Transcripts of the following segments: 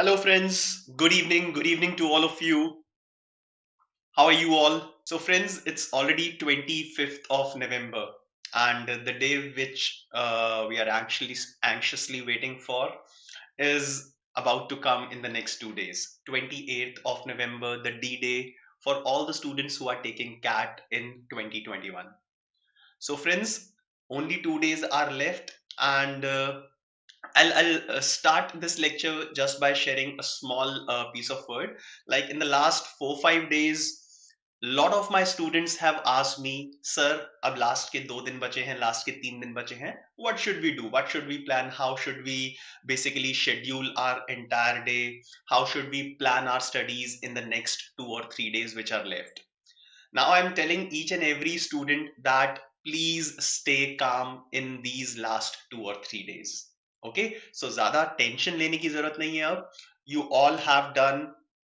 Hello, friends. Good evening. Good evening to all of you. How are you all? So, friends, it's already 25th of November, and the day which we are actually anxiously waiting for is about to come in the next 2 days. 28th of November, the D Day for all the students who are taking CAT in 2021. So, friends, only 2 days are left, and I'll start this lecture just by sharing a small piece of word. Like in the last 4-5 days, lot of my students have asked me, sir, अब last के 2 दिन बचे हैं, last के 3 दिन बचे हैं. What should we do? What should we plan? How should we basically schedule our entire day? How should we plan our studies in the next 2 or 3 days which are left? Now I'm telling each and every student that please stay calm in these last 2 or 3 days. Okay, so ज़्यादा tension लेने की जरूरत नहीं है अब. You all have done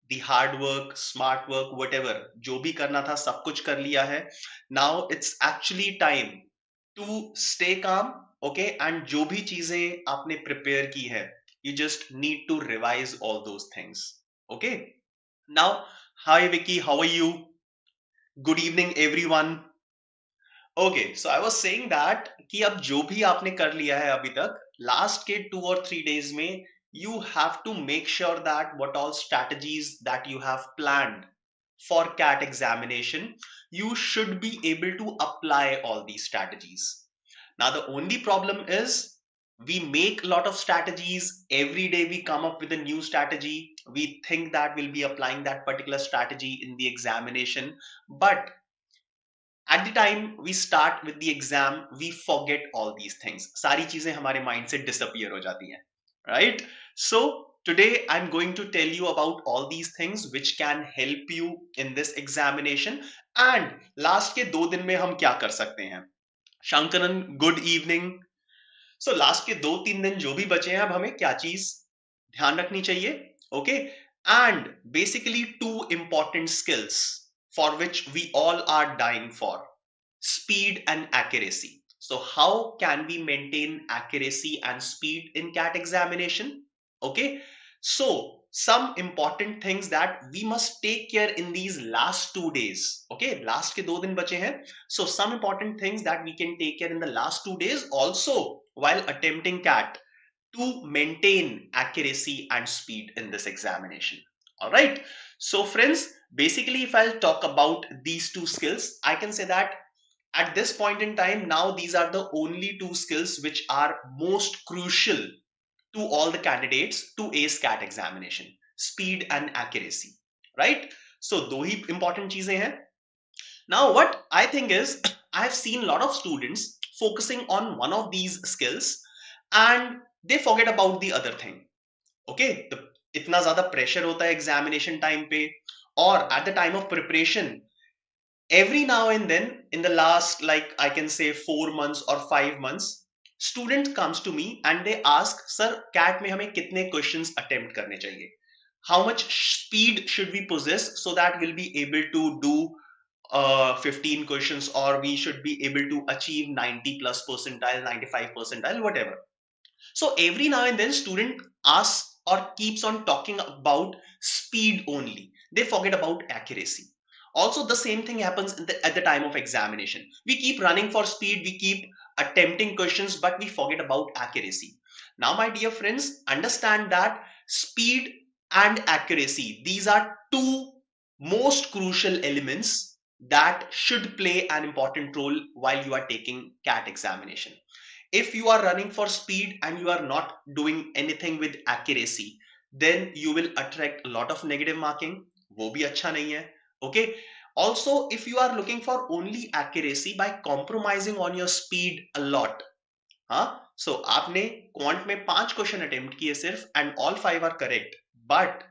the hard work, smart work, whatever. जो भी करना था सब कुछ कर लिया है. Now it's actually time to stay calm. Okay, and जो भी चीजें आपने prepare की है, you just need to revise all those things. Okay. Now, hi Vicky, how are you? Good evening, everyone. Okay, so I was saying that कि अब जो भी आपने कर लिया है अभी तक, last के 2 or 3 days में, you have to make sure that what all strategies that you have planned for CAT examination, you should be able to apply all these strategies. Now, the only problem is we make a lot of strategies. Every day we come up with a new strategy. We think that we'll be applying that particular strategy in the examination, but at the time we start with the exam, we forget all these things. सारी चीजें हमारे mind से disappear हो जाती हैं, right? So today I'm going to tell you about all these things which can help you in this examination. And last के 2 दिन में हम क्या कर सकते हैं? Shankaran, good evening. So last के 2-3 दिन जो भी बचे हैं, अब हमें क्या चीज ध्यान रखनी चाहिए? Okay, and basically 2 important skills for which we all are dying for: speed and accuracy. So how can we maintain accuracy and speed in CAT examination? Okay, so some important things that we must take care in these last 2 days. Okay, last ke 2 din bache hain, so some important things that we can take care in the last 2 days also while attempting CAT to maintain accuracy and speed in this examination. All right, so friends, basically if I'll talk about these 2 skills, I can say that at this point in time, now these are the only 2 skills which are most crucial to all the candidates to ace CAT examination: speed and accuracy, right? So दो ही important चीजें हैं. Now what I think is, I have seen a lot of students focusing on one of these skills and they forget about the other thing. Okay, इतना ज्यादा pressure होता है examination time पे, और at the time of preparation, every now and then in the last, like I can say 4 months or 5 months, student comes to me and they ask, sir, CAT में हमें कितने questions attempt करने चाहिए? How much speed should we possess so that we'll be able to do 15 questions, or we should be able to achieve 90 plus percentile, 95 percentile, whatever. So every now and then student asks or keeps on talking about speed only. They forget about accuracy. Also, the same thing happens at the time of examination. We keep running for speed, we keep attempting questions, but we forget about accuracy. Now, my dear friends, understand that speed and accuracy, these are 2 most crucial elements that should play an important role while you are taking CAT examination. If you are running for speed and you are not doing anything with accuracy, then you will attract a lot of negative marking. वो भी अच्छा नहीं है. Okay, also if you are looking for only accuracy by compromising on your speed a lot, हाँ, so आपने quant में 5 question attempt किए सिर्फ and all 5 are correct, but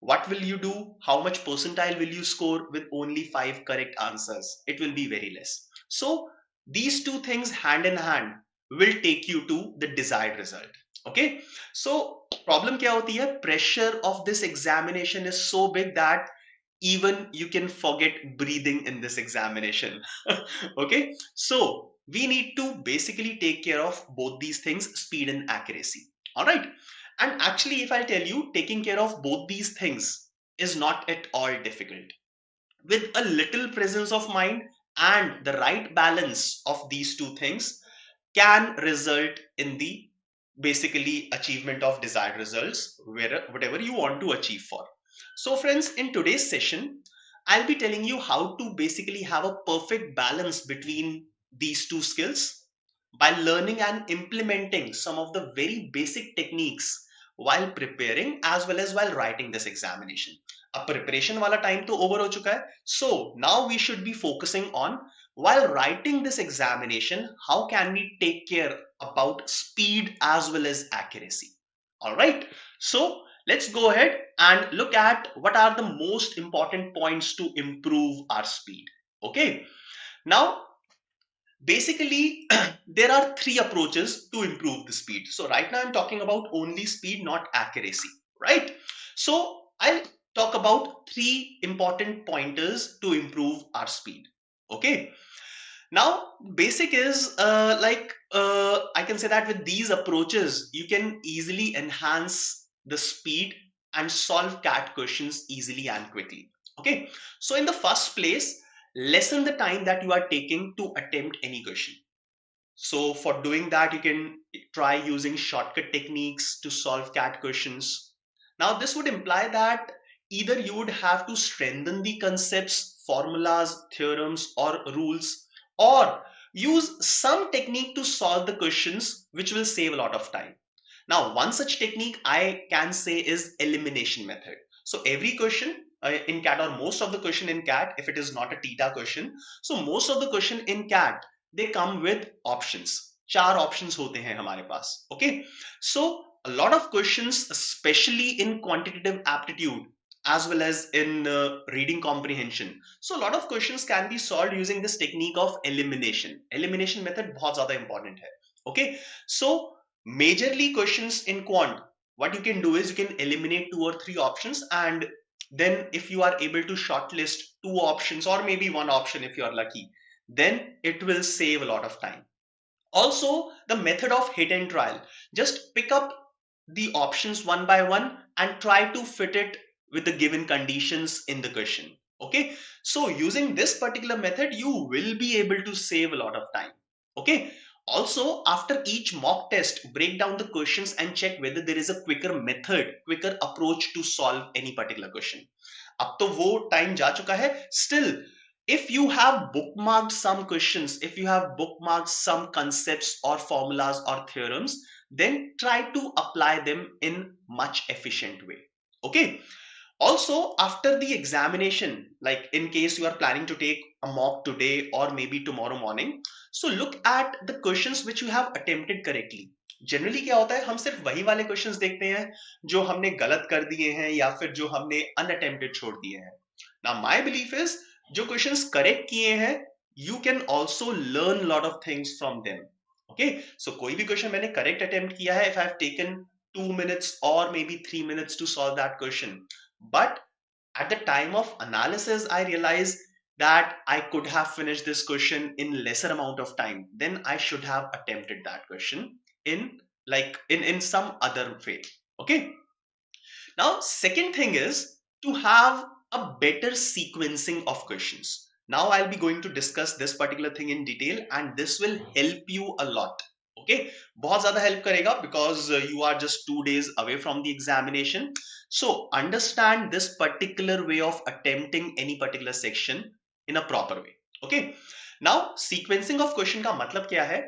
what will you do? How much percentile will you score with only 5 correct answers? It will be very less. So these 2 things hand in hand will take you to the desired result. Okay, so problem क्या होती है? Pressure of this examination is so big that even you can forget breathing in this examination. Okay, so we need to basically take care of both these things, speed and accuracy. All right, And actually, if I tell you, taking care of both these things is not at all difficult. With a little presence of mind and the right balance of these two things can result in the basically achievement of desired results, whatever you want to achieve for. So friends, in today's session, I'll be telling you how to basically have a perfect balance between these two skills by learning and implementing some of the very basic techniques while preparing as well as while writing this examination. अब preparation वाला time तो over हो चुका है. So now we should be focusing on, while writing this examination, how can we take care about speed as well as accuracy. All right, so let's go ahead and look at what are the most important points to improve our speed. Okay, now basically there are three approaches to improve the speed. So right now I'm talking about only speed, not accuracy, right? So I'll talk about three important pointers to improve our speed. Okay, now basic is I can say that with these approaches you can easily enhance the speed and solve CAT questions easily and quickly. Okay, so in the first place, lessen the time that you are taking to attempt any question. So for doing that, you can try using shortcut techniques to solve CAT questions. Now this would imply that either you would have to strengthen the concepts, formulas, theorems, or rules, or use some technique to solve the questions, which will save a lot of time. Now, one such technique I can say is elimination method. So every question in CAT, or most of the question in CAT, if it is not a theta question, so most of the question in CAT, they come with options. चार options होते हैं हमारे पास. Okay, so a lot of questions, especially in quantitative aptitude as well as in reading comprehension. So a lot of questions can be solved using this technique of elimination. Elimination method बहुत ज़्यादा important है. Okay, so majorly questions in quant, what you can do is you can eliminate two or three options, and then if you are able to shortlist two options or maybe one option if you are lucky, then it will save a lot of time. Also, the method of hit and trial, just pick up the options one by one and try to fit it with the given conditions in the question. Okay, so using this particular method you will be able to save a lot of time. Okay, also after each mock test, break down the questions and check whether there is a quicker method, quicker approach to solve any particular question. अब तो वो time जा चुका है. Still, if you have bookmarked some questions, if you have bookmarked some concepts or formulas or theorems, then try to apply them in much efficient way. Okay, also after the examination, like in case you are planning to take a mock today or maybe tomorrow morning, so look at the questions which you have attempted correctly. Generally क्या होता है, हम सिर्फ वही वाले questions देखते हैं जो हमने गलत कर दिए हैं या फिर जो हमने अनअटेम्प्टेड छोड़ दिए हैं. नाउ माय बिलीफ इज, जो क्वेश्चंस करेक्ट किए हैं, you can also learn lot of things from them. Okay, so कोई भी क्वेश्चन मैंने करेक्ट अटेम्प्ट किया है, if I have taken 2 minutes or maybe 3 minutes to solve that question, but at the time of analysis I realized that I could have finished this question in lesser amount of time, then I should have attempted that question in in some other way. Okay, now second thing is to have a better sequencing of questions. Now I'll be going to discuss this particular thing in detail and this will help you a lot. Okay, बहुत ज़्यादा help करेगा because you are just 2 days away from the examination. So understand this particular way of attempting any particular section in a proper way. Okay, now sequencing of question का मतलब क्या है,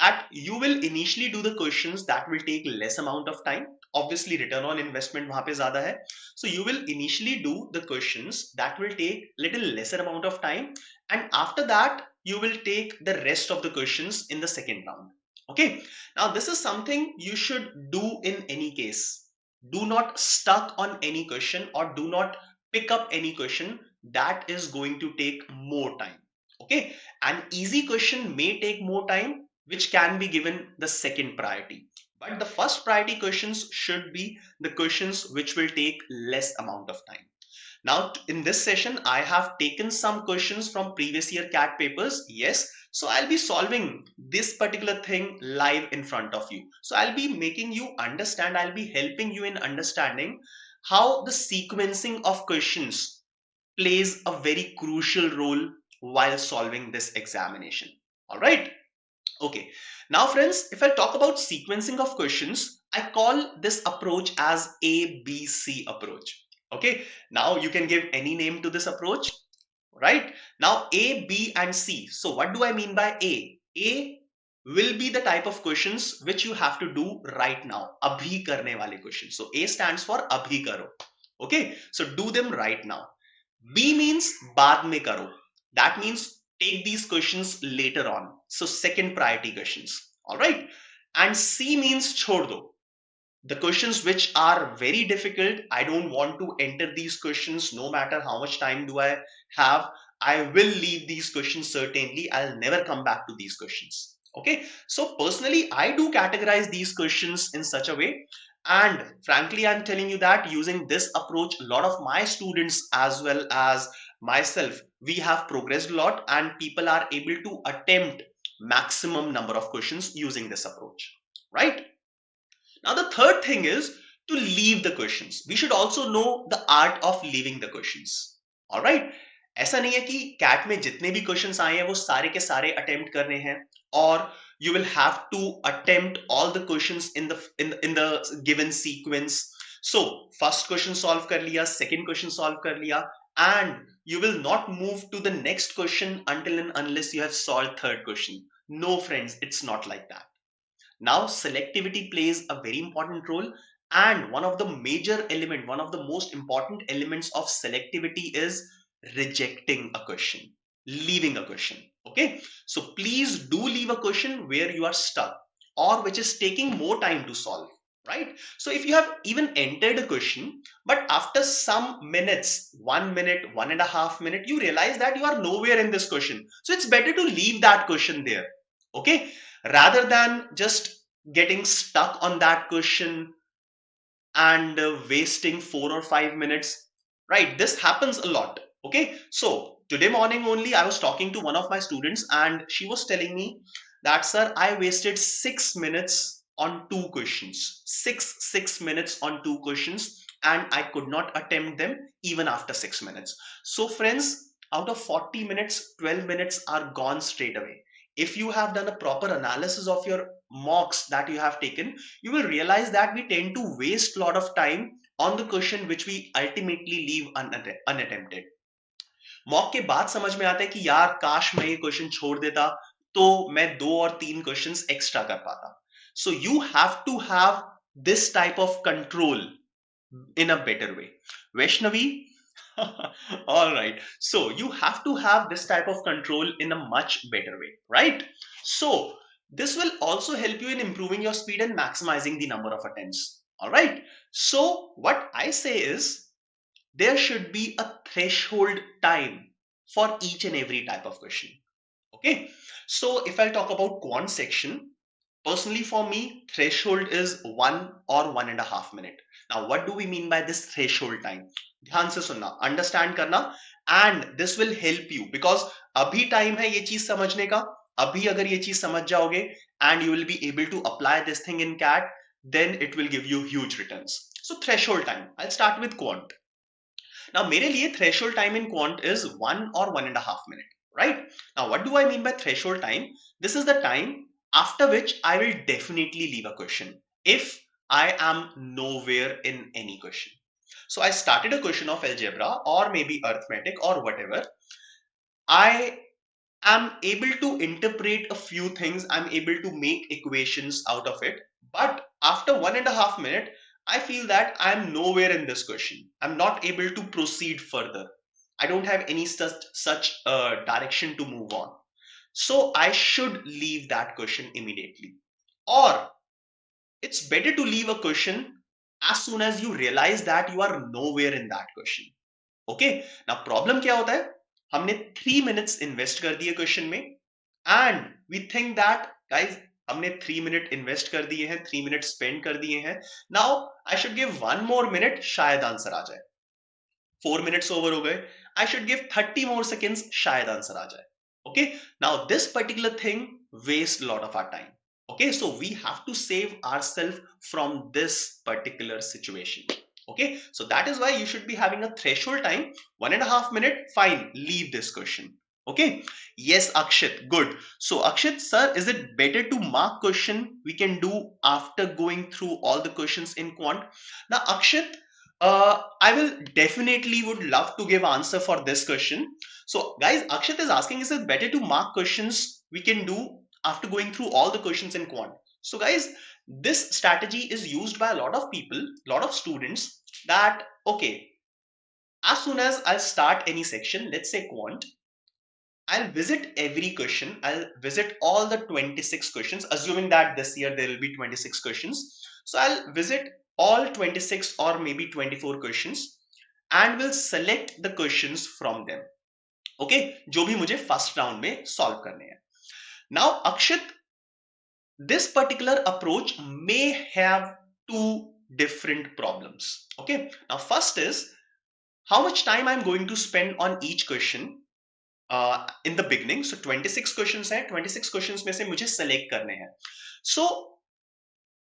that you will initially do the questions that will take less amount of time. Obviously return on investment वहां पे ज्यादा है, so you will initially do the questions that will take little lesser amount of time, and after that you will take the rest of the questions in the second round. Okay, now this is something you should do in any case. Do not stuck on any question or do not pick up any question that is going to take more time. Okay, an easy question may take more time, which can be given the second priority, but the first priority questions should be the questions which will take less amount of time. Now, in this session, I have taken some questions from previous year CAT papers. Yes. So I'll be solving this particular thing live in front of you. So I'll be making you understand, I'll be helping you in understanding how the sequencing of questions plays a very crucial role while solving this examination. All right. Okay. Now, friends, if I talk about sequencing of questions, I call this approach as ABC approach. Okay. Now, you can give any name to this approach, right? Now, A, B, and C. So, what do I mean by A? A will be the type of questions which you have to do right now. Abhi karne wale questions. So, A stands for Abhi karo. Okay. So, do them right now. B means baad mein karo. That means take these questions later on. So second priority questions. All right. And C means chhod do. The questions which are very difficult, I don't want to enter these questions no matter how much time do I have. I will leave these questions certainly. I'll never come back to these questions. Okay. So personally, I do categorize these questions in such a way. And frankly, I'm telling you that using this approach, a lot of my students as well as myself, we have progressed a lot and people are able to attempt maximum number of questions using this approach, right? Now, the third thing is to leave the questions. We should also know the art of leaving the questions. All right. ऐसा नहीं है कि cat में जितने भी questions आए हैं वो सारे के सारे अटेम्प्ट करने हैं और you will have to attempt all the questions in the given sequence. So first question solve कर लिया, second question solve कर लिया, and you will not move to the next question until and unless you have solved third question. No, friends, it's not like that. Now, selectivity plays a very important role, and one of the major element, one of the most important elements of selectivity is rejecting a question, leaving a question. Okay, so please do leave a question where you are stuck or which is taking more time to solve. Right? So if you have even entered a question, but after some minutes, 1 minute, 1.5 minutes, you realize that you are nowhere in this question. So it's better to leave that question there. Okay, rather than just getting stuck on that question and wasting 4 or 5 minutes, right? This happens a lot. Okay, so today morning only I was talking to one of my students and she was telling me that, sir, I wasted 6 minutes on two questions, six minutes on two questions, and I could not attempt them even after 6 minutes. So friends, out of 40 minutes, 12 minutes are gone straight away. If you have done a proper analysis of your mocks that you have taken, you will realize that we tend to waste a lot of time on the question which we ultimately leave unattempted. Mock के बाद समझ में आता है कि यार काश मैं ये क्वेश्चन छोड़ देता तो मैं 2 और 3 क्वेश्चंस एक्स्ट्रा कर पाता. So you have to have this type of control in a better way. Vaishnavi, all right. So you have to have this type of control in a much better way, right? So this will also help you in improving your speed and maximizing the number of attempts. All right. So what I say is there should be a threshold time for each and every type of question. Okay. So if I talk about quant section, personally for me, threshold is 1 or 1.5 minutes. Now, what do we mean by this threshold time? ध्यान से सुनना, understand करना, and this will help you because अभी time है ये चीज समझने का. अभी अगर ये चीज समझ जाओगे and you will be able to apply this thing in CAT, then it will give you huge returns. So threshold time. I'll start with quant. Now, मेरे लिए threshold time in quant is 1 or 1.5 minutes. Right? Now, what do I mean by threshold time? This is the time after which I will definitely leave a question if I am nowhere in any question. So I started a question of algebra or maybe arithmetic or whatever. I am able to interpret a few things. I'm able to make equations out of it. But after 1.5 minutes, I feel that I'm nowhere in this question. I'm not able to proceed further. I don't have any such direction to move on. So I should leave that question immediately. Or it's better to leave a question as soon as you realize that you are nowhere in that question. Okay, now problem क्या होता है? हमने 3 minutes invest कर दिए question में and we think that guys हमने 3 minutes invest कर दिए हैं, 3 minutes spend कर दिए हैं. Now I should give 1 more minute, शायद आंसर आ जाए. 4 minutes over हो गए, I should give 30 more seconds, शायद आंसर आ जाए. Okay, now this particular thing wastes a lot of our time. Okay, so we have to save ourselves from this particular situation. Okay, so that is why you should be having a threshold time, 1.5 minute, fine, leave this question. Okay, yes, Akshit, good. So Akshit sir, is it better to mark question we can do after going through all the questions in quant? Now Akshit, I will definitely would love to give answer for this question. So guys, Akshit is asking, is it better to mark questions we can do after going through all the questions in quant? So guys, this strategy is used by a lot of people, lot of students, that okay, as soon as I start any section, let's say quant, I'll visit every question. I'll visit all the 26 questions, assuming that this year there will be 26 questions. So I'll visit all 26 or maybe 24 questions and will select the questions from them. Okay, जो भी मुझे first round में solve करने हैं. Now, Akshit, this particular approach may have two different problems. Okay, now first is how much time I'm going to spend on each question in the beginning. So 26 questions हैं, 26 questions में से मुझे select करने हैं. So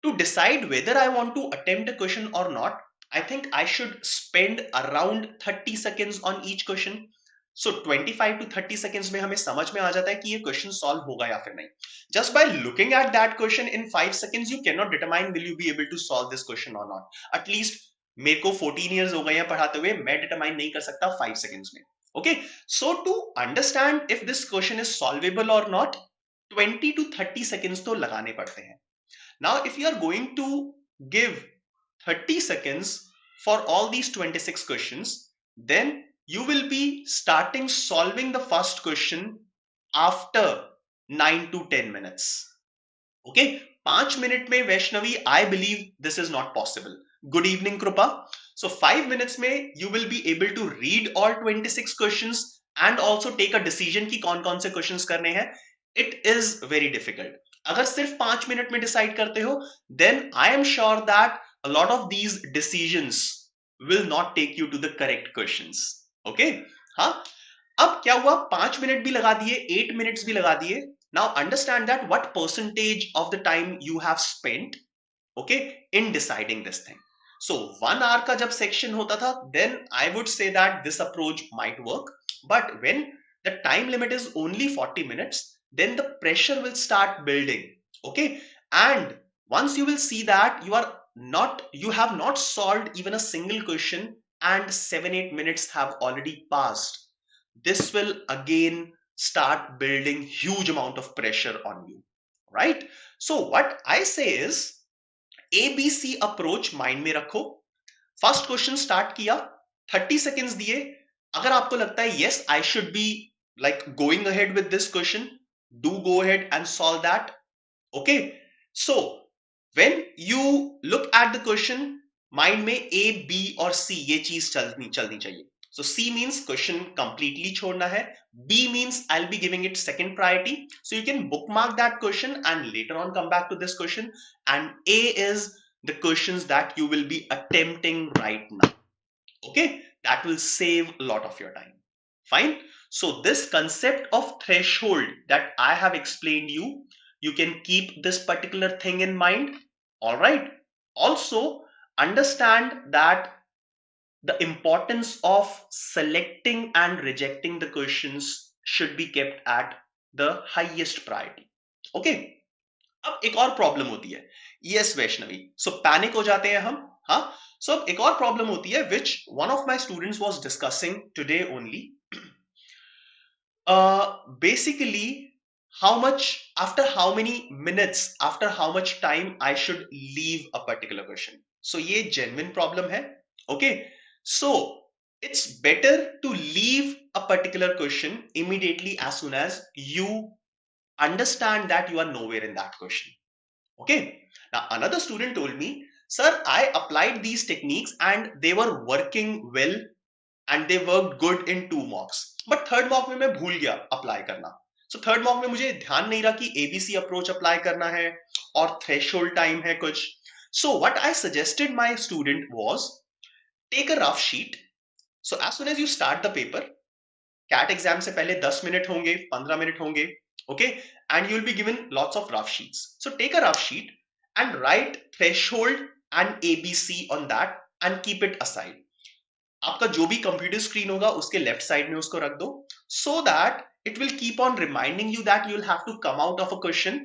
to decide whether I want to attempt a question or not, I think I should spend around 30 seconds on each question. So 25 to 30 seconds में हमें समझ में आ जाता है कि ये question solve होगा या फिर नहीं. Just by looking at that question in 5 seconds, you cannot determine will you be able to solve this question or not. At least मेरे को 14 years हो गए हैं पढ़ाते हुए, मैं determine नहीं कर सकता 5 seconds में. Okay, so to understand if this question is solvable or not, 20 to 30 seconds तो लगाने पड़ते हैं. Now, if you are going to give 30 seconds for all these 26 questions, then you will be starting solving the first question after 9 to 10 minutes. Okay, 5 minutes में Vaishnavi, I believe this is not possible. Good evening, Krupa. So 5 minutes में you will be able to read all 26 questions and also take a decision कि कौन कौन से questions करने हैं. It is very difficult. अगर सिर्फ 5 मिनट में डिसाइड करते हो, then I am sure that a lot of these decisions will not take you to the correct questions. Okay, हाँ. अब क्या हुआ, 5 मिनट भी लगा दिए, 8 minutes भी लगा दिए. Now understand that what percentage of the time you have spent, okay, in deciding this thing. So 1 hour का जब section होता था, then I would say that this approach might work. But when the time limit is only 40 minutes, then the pressure will start building. Okay, and once you will see that you have not solved even a single question and 7-8 minutes have already passed, this will again start building huge amount of pressure on you, right? So what I say is ABC approach mind में रखो. First question start किया, 30 seconds दिए. अगर आपको लगता है yes, I should be like going ahead with this question, do go ahead and solve that. Okay, so when you look at the question, mind में A, B और C ये चीज चलनी चाहिए. So C means question completely छोड़ना है. B means I'll be giving it second priority. So you can bookmark that question and later on come back to this question. And A is the questions that you will be attempting right now. Okay, that will save a lot of your time. Fine. So this concept of threshold that I have explained you can keep this particular thing in mind. All right. Also understand that the importance of selecting and rejecting the questions should be kept at the highest priority. Okay. अब एक और problem होती है. Yes Vaishnavi, सो panic हो जाते हैं हम. हाँ, सो अब एक और प्रॉब्लम होती है which one of my students was discussing today only. Basically, how much, after how many minutes, after how much time I should leave a particular question. So ये genuine problem है. Okay, so it's better to leave a particular question immediately as soon as you understand that you are nowhere in that question. Okay, now another student told me, sir, I applied these techniques and they were working well and they worked good in 2 mocks, but third mock में मैं भूल गया apply करना. So third mock में मुझे ध्यान नहीं रहा कि ABC approach apply करना है और threshold time है कुछ. So what I suggested my student was, take a rough sheet, So as soon as you start the paper, CAT exam से पहले 10 मिनट होंगे, 15 मिनट होंगे, okay, and you will be given lots of rough sheets. So take a rough sheet and write threshold and ABC on that and keep it aside. आपका जो भी computer screen होगा उसके left side में उसको रख दो, so that it will keep on reminding you that you'll have to come out of a question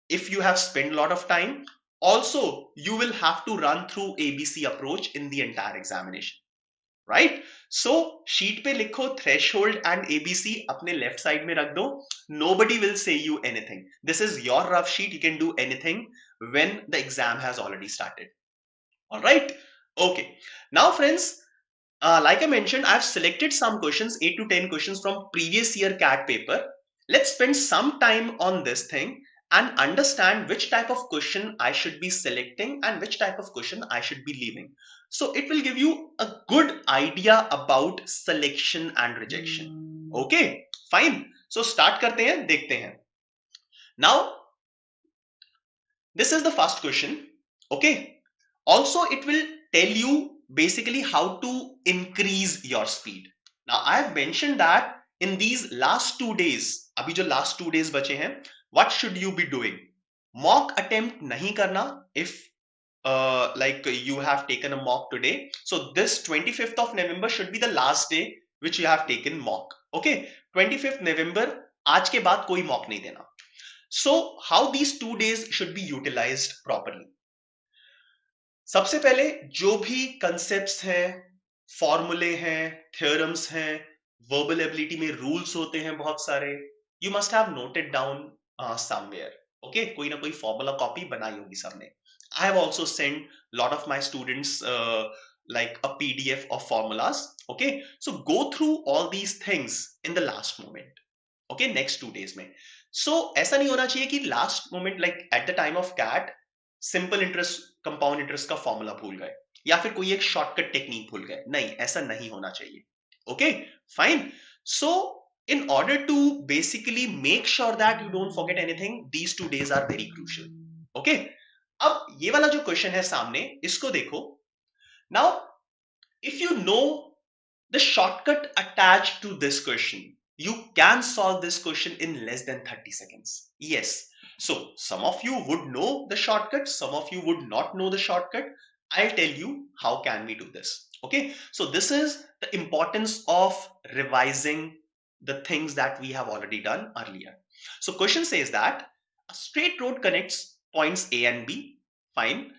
if you have spent a lot of time. Also, you will have to run through ABC approach in the entire examination. Right, so sheet पे लिखो threshold and ABC, अपने left side में रख दो. Nobody will say you anything. This is your rough sheet. You can do anything when the exam has already started. Alright, okay. Now friends, like I mentioned, I've selected some questions, 8 to 10 questions from previous year CAT paper. Let's spend some time on this thing and understand which type of question I should be selecting and which type of question I should be leaving. So it will give you a good idea about selection and rejection. Okay, fine. So start करते हैं, देखते हैं. Now, this is the first question. Okay. Also, it will tell you basically how to increase your speed. Now, I have mentioned that in these last 2 days, अभी जो last 2 days बचे हैं, what should you be doing? Mock attempt नहीं करना if like you have taken a mock today. So this 25th of November should be the last day which you have taken mock. Okay, 25th November, आज के बाद कोई mock नहीं देना. So how these 2 days should be utilized properly? सबसे पहले जो भी कंसेप्ट्स हैं, फॉर्मूले हैं, थ्योरम्स हैं, वर्बल एबिलिटी में रूल्स होते हैं बहुत सारे, you must have noted down somewhere. Okay, कोई ना कोई फॉर्मूला कॉपी बनाई होगी सबने. I have also send lot of my students like a PDF of formulas. Okay, so go through all these things in the last moment. Okay, next 2 days में. So ऐसा नहीं होना चाहिए कि last moment, like at the time of CAT, simple interest, compound interest का formula भूल गए या फिर कोई एक शॉर्टकट टेक्निक भूल गए. नहीं, ऐसा नहीं होना चाहिए. Okay, fine. So in order to basically make sure that you don't forget anything, these 2 days are very crucial. Okay, अब ये वाला जो क्वेश्चन है सामने, इसको देखो. Now, if you know the shortcut attached to this question, you can solve this question in less than 30 seconds. Yes. So some of you would know the shortcut, some of you would not know the shortcut. I'll tell you how can we do this. Okay, so this is the importance of revising the things that we have already done earlier. So question says that a straight road connects points A and B. Fine.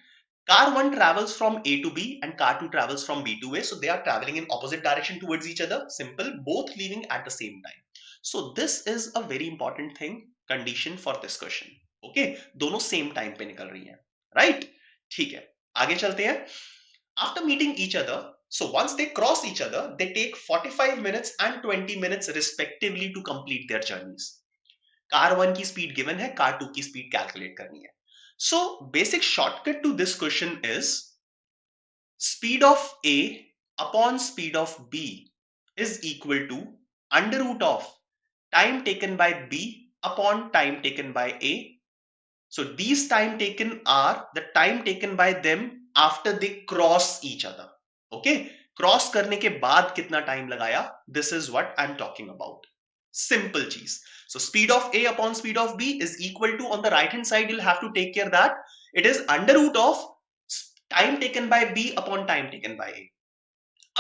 Car 1 travels from A to B and car 2 travels from B to A. So they are traveling in opposite direction towards each other. Simple. Both leaving at the same time. So this is a very important thing, condition for this question. Okay, दोनों same time पे निकल रही हैं. Right? ठीक है. आगे चलते हैं. After meeting each other, so once they cross each other, they take 45 minutes and 20 minutes respectively to complete their journeys. Car 1 की speed given है, कार 2 की speed calculate करनी है. So basic shortcut to this question is speed of A upon speed of B is equal to under root of time taken by B upon time taken by A. So these time taken are the time taken by them after they cross each other. Okay, cross करने के बाद कितना time लगाया, this is what I'm talking about. Simple cheese. So speed of A upon speed of B is equal to, on the right hand side you'll have to take care that it is under root of time taken by B upon time taken by A.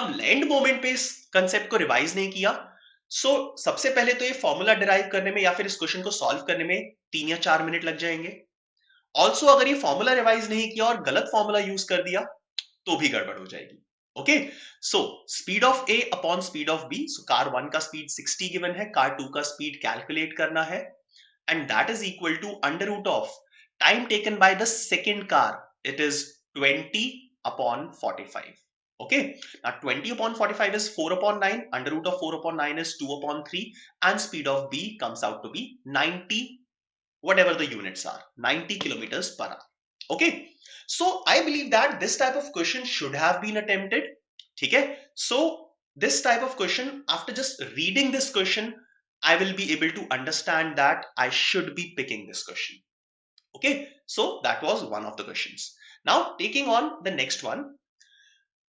अब land moment पे इस concept को revise नहीं किया. सो सबसे पहले तो ये फॉर्मूला डिराइव करने में या फिर इस क्वेश्चन को सॉल्व करने में 3 या 4 मिनट लग जाएंगे. ऑल्सो अगर ये फॉर्मूला रिवाइज नहीं किया और गलत फॉर्मूला यूज कर दिया तो भी गड़बड़ हो जाएगी. Okay, so speed of a upon speed of b. So car 1 का स्पीड 60 गिवन है, कार 2 का स्पीड कैलकुलेट करना है, and that is equal to under root of time taken by the second car. It is 20 upon 45. Okay, now 20 upon 45 is 4 upon 9, under root of 4 upon 9 is 2 upon 3, and speed of B comes out to be 90, whatever the units are, 90 kilometers per hour. Okay, so I believe that this type of question should have been attempted. Okay, so this type of question, after just reading this question, I will be able to understand that I should be picking this question. Okay, so that was one of the questions. Now taking on the next one,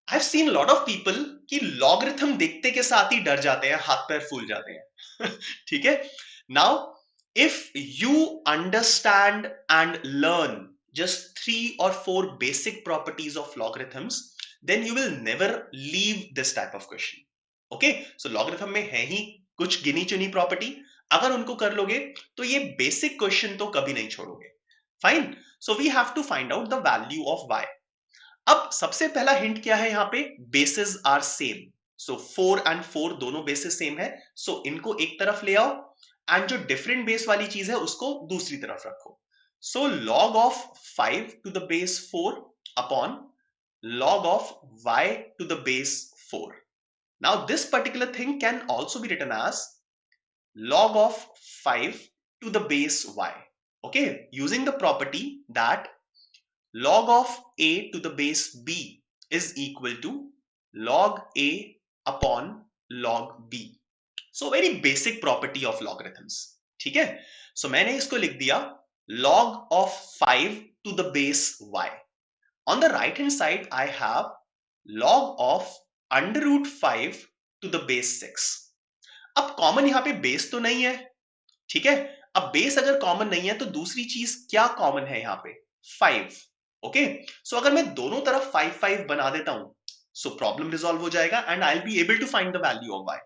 I've seen a lot of people कि logarithm देखते के साथ ही डर जाते हैं, हाथ पैर फूल जाते हैं. ठीक है. Now, if you understand and learn just 3 or 4 basic properties of logarithms, then you will never leave this type of question. Okay, so logarithm में है ही कुछ गिनी चुनी प्रॉपर्टी, अगर उनको कर लोगे तो ये बेसिक क्वेश्चन तो कभी नहीं छोड़ोगे. Fine. So we have to find out the value of y. अब सबसे पहला हिंट क्या है, यहां पे basis are same. So 4 and 4 दोनों बेसिस सेम है, सो इनको एक तरफ ले आओ एंड जो डिफरेंट बेस वाली चीज है उसको दूसरी तरफ रखो. सो log of 5 to the base 4 upon log of y to the base 4. Now this particular thing can also be written as log of 5 to the base y. Okay, using the property that log of a to the base b is equal to log a upon log b. So very basic property of logarithms. ठीक है. So मैंने इसको लिख दिया log of 5 to the base y. On the right hand side I have log of under root 5 to the base 6. अब common यहां पे base तो नहीं है. ठीक है. अब बेस अगर कॉमन नहीं है तो दूसरी चीज क्या कॉमन है यहां पे, 5. ओके, सो अगर मैं दोनों तरफ 5 5 बना देता हूं, सो प्रॉब्लम रिजॉल्व हो जाएगा and I will be able to find the value of y.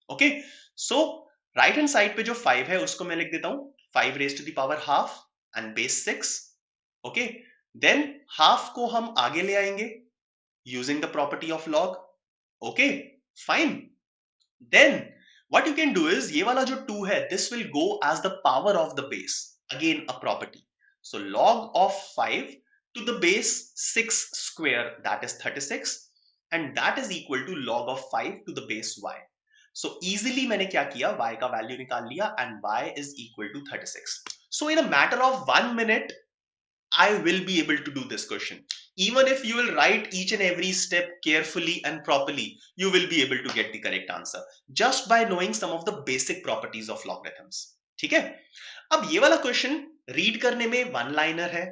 Okay, so right hand side पे जो 5 है उसको मैं लिख देता हूं 5 raise to the power half and base 6. Okay, then half को हम आगे ले आएंगे using the property of log. Okay, fine. Then what you can do is ये वाला जो 2 है, this will go as the power of the base, again a property. So log of 5 to the base 6 square, that is 36, and that is equal to log of 5 to the base y. So easily मैंने क्या किया, y का value निकाल लिया and y is equal to 36. So in a matter of 1 minute I will be able to do this question. Even if you will write each and every step carefully and properly, you will be able to get the correct answer just by knowing some of the basic properties of logarithms. ठीक है. अब ये वाला question read करने में one liner है,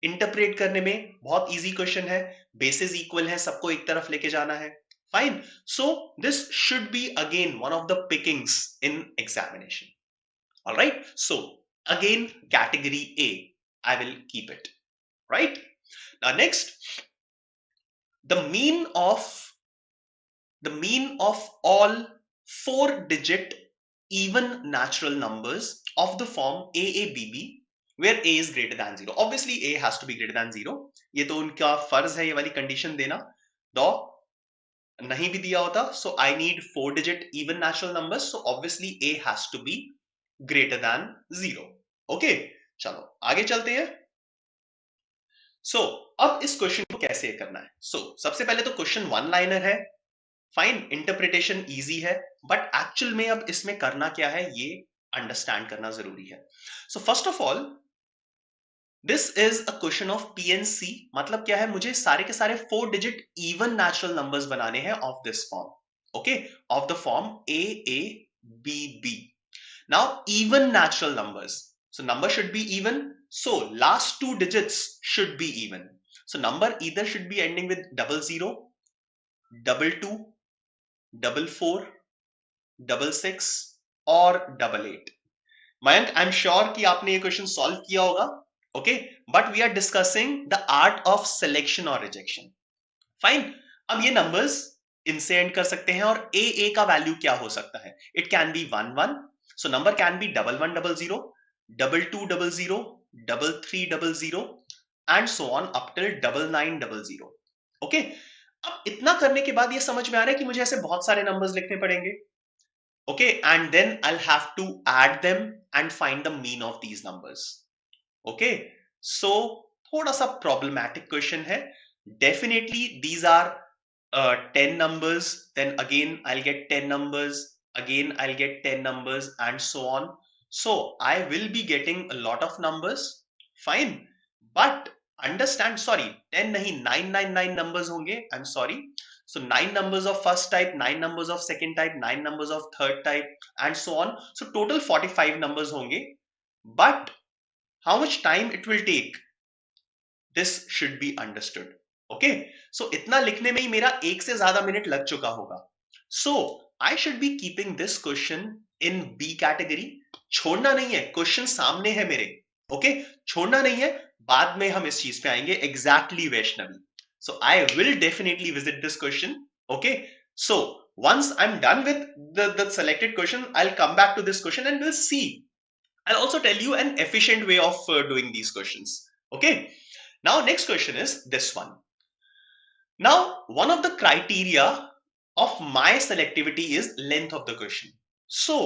interpret करने में बहुत इजी क्वेश्चन है, बेसिस इक्वल है, सबको एक तरफ लेके जाना है. Fine. So this should be again one of the Pickings in examination. Alright, so again category A I will keep it. Right? Now next, the mean of all 4-digit even natural numbers of the form AABB where A is greater than 0. Obviously A has to be greater than 0. ये तो उनका फर्ज है ये वाली condition देना. दो नहीं भी दिया होता, so I need 4-digit even natural numbers, so obviously A has to be greater than 0. Okay, चलो आगे चलते हैं. सो अब इस क्वेश्चन को कैसे करना है. सबसे पहले तो क्वेश्चन वन लाइनर है. फाइन, इंटरप्रिटेशन इजी है, बट एक्चुअल में अब इसमें करना क्या है ये अंडरस्टैंड करना जरूरी है. So first of all this is a question of PNC. मतलब क्या है, मुझे सारे के सारे 4-digit इवन नेचुरल नंबर्स बनाने हैं of this form. Okay, of the form AABB. Now even natural numbers, so number should be even, so last 2 digits should be even. So number either should be ending with 00, 22, 44, 66 or 88. Mayank, I'm sure कि आपने ये question solve किया होगा. Okay, but we are discussing the art of selection और rejection. Fine. अब ये numbers इनसे and कर सकते हैं और A का वैल्यू क्या हो सकता है. It can be 1 1, so number can be 1100, 2200, 3300 and so on up till 9900. Okay, अब इतना करने के बाद ये समझ में आ रहा है कि मुझे ऐसे बहुत सारे नंबर्स लिखने पड़ेंगे. Okay, and then I will have to add them and find the mean of these numbers. Okay, so थोड़ा सा प्रॉब्लमैटिक क्वेश्चन है. Definitely these are 10 numbers, then again I'll get 10 numbers, again I'll get 10 numbers and so on. So I will be getting a lot of numbers. Fine, but understand, sorry, 10 nahi, 999 numbers honge. I'm sorry. So 9 numbers of first type, 9 numbers of second type, 9 numbers of third type and so on. So total 45 numbers honge. But how much time it will take, this should be understood. Okay, so इतना लिखने में ही मेरा 1 से ज्यादा minute लग चुका होगा. So I should be keeping this question in B category. छोड़ना नहीं है, क्वेश्चन सामने है मेरे. ओके, छोड़ना नहीं है, बाद में हम इस चीज पे आएंगे. Exactly Vaishnavi. So I will definitely visit this question. Okay, so once I'm done with the selected question, I'll come back to this question and we'll see. I'll also tell you an efficient way of doing these questions. Okay, now next question is this one. Now, one of the criteria of my selectivity is length of the question. So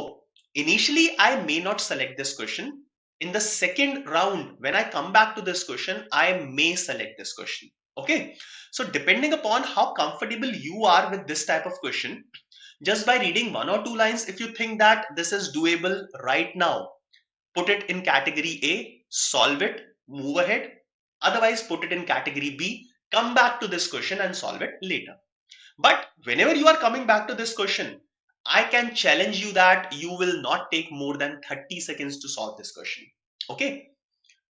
initially I may not select this question. In the second round, when I come back to this question, I may select this question. Okay, so depending upon how comfortable you are with this type of question, just by reading one or two lines, if you think that this is doable right now, put it in category A, solve it, move ahead. Otherwise, put it in category B, come back to this question and solve it later. But whenever you are coming back to this question, I can challenge you that you will not take more than 30 seconds to solve this question. Okay,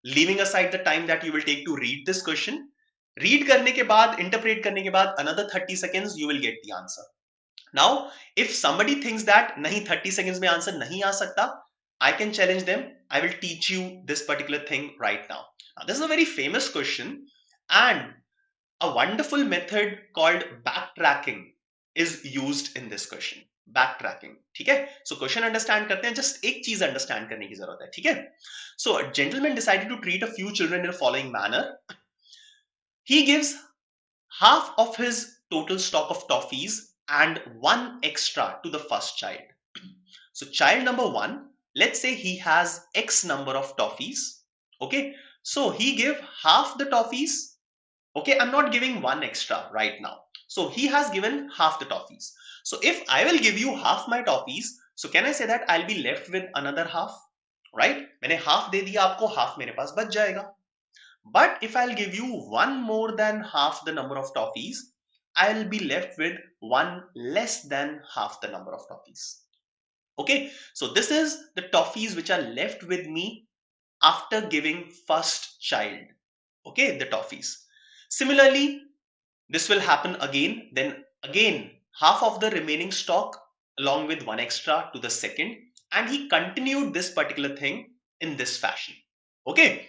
leaving aside the time that you will take to read this question, read करने के बाद, interpret करने के बाद, another 30 seconds you will get the answer. Now if somebody thinks that नहीं 30 seconds में answer नहीं आ सकता, I can challenge them. I will teach you this particular thing right now. Now this is a very famous question, and a wonderful method called backtracking is used in this question. Backtracking. ठीक है, so question understand करते हैं. just एक चीज understand करने की जरूरत है. ठीक है, so a gentleman decided to treat a few children in the following manner. He gives half of his total stock of toffees and one extra to the first child. So child number 1, let's say he has X number of toffees. Okay, so he give half the toffees. Okay, I'm not giving one extra right now. So he has given half the toffees. So if I will give you half my toffees, so can I say that I'll be left with another half? Right? मैंने half दे दिया आपको, half मेरे पास बच जाएगा. But if I'll give you one more than half the number of toffees, I'll be left with one less than half the number of toffees. Okay, so this is the toffees which are left with me after giving first child. Okay, the toffees. Similarly, this will happen again. Then again, half of the remaining stock along with one extra to the second, and he continued this particular thing in this fashion. Okay,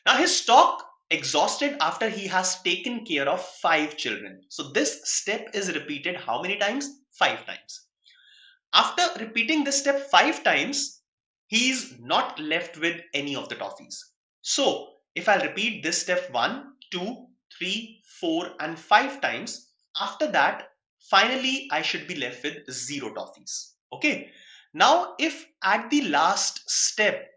now his stock exhausted after he has taken care of 5 children. So this step is repeated how many times? 5 times. After repeating this step 5 times, he is not left with any of the toffees. So if I repeat this step 1, 2, 3, 4 and 5 times, after that, finally I should be left with 0 toffees. Okay. Now if at the last step,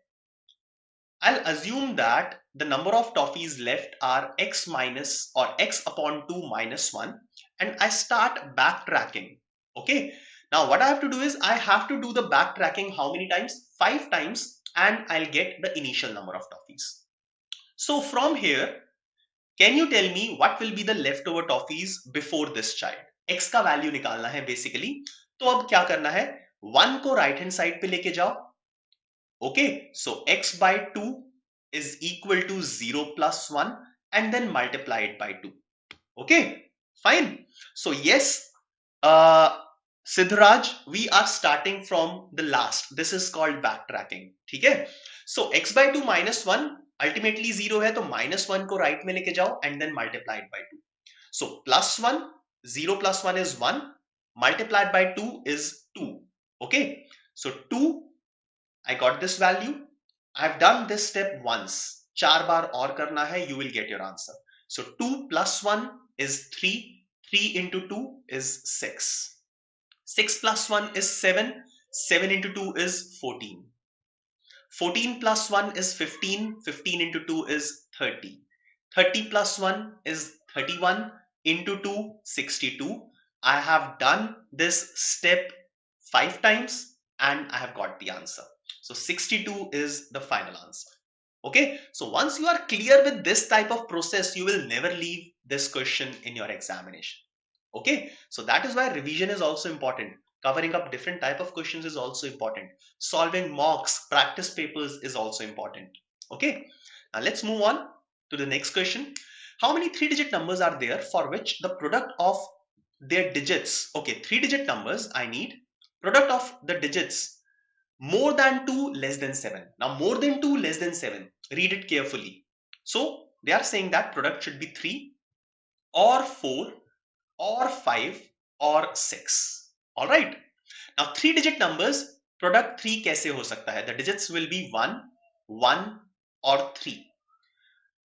I'll assume that the number of toffees left are x minus or x upon 2 minus 1, and I start backtracking. Okay. Now what I have to do is I have to do the backtracking how many times? 5 times, and I'll get the initial number of toffees. So from here, can you tell me what will be the leftover toffees before this child? X का value निकालना है basically. तो अब क्या करना है? 1 को right hand side पे लेके जाओ. Okay, so x by 2 is equal to 0 plus 1 and then multiply it by 2. Okay, fine. So yes, Siddharaj, we are starting from the last. This is called backtracking. ठीक है? So x by 2 minus 1 ultimately 0 है, तो minus 1 को right में लेके जाओ and then multiply it by 2. So plus 1, 0 plus 1 is 1, multiplied by 2 is 2. Okay, so 2, I got this value. I've done this step once. 4 बार और करना है, you will get your answer. So 2 plus 1 is 3. 3 into 2 is 6. 6 plus 1 is 7. 7 into 2 is 14. 14 plus 1 is 15. 15 into 2 is 30. 30 plus 1 is 31. Into 2, 62. I have done this step 5 times and I have got the answer. So 62 is the final answer. Okay, so once you are clear with this type of process, you will never leave this question in your examination. Okay, so that is why revision is also important. Covering up different type of questions is also important. Solving mocks, practice papers is also important. Okay, now let's move on to the next question. How many 3-digit numbers are there for which the product of their digits, okay, 3-digit numbers, I need product of the digits more than 2, less than 7. Now more than 2, less than 7, read it carefully. So they are saying that product should be 3 or 4 or 5 or 6. All right. Now 3-digit numbers, product 3 कैसे हो सकता है? The digits will be 1, 1 or 3.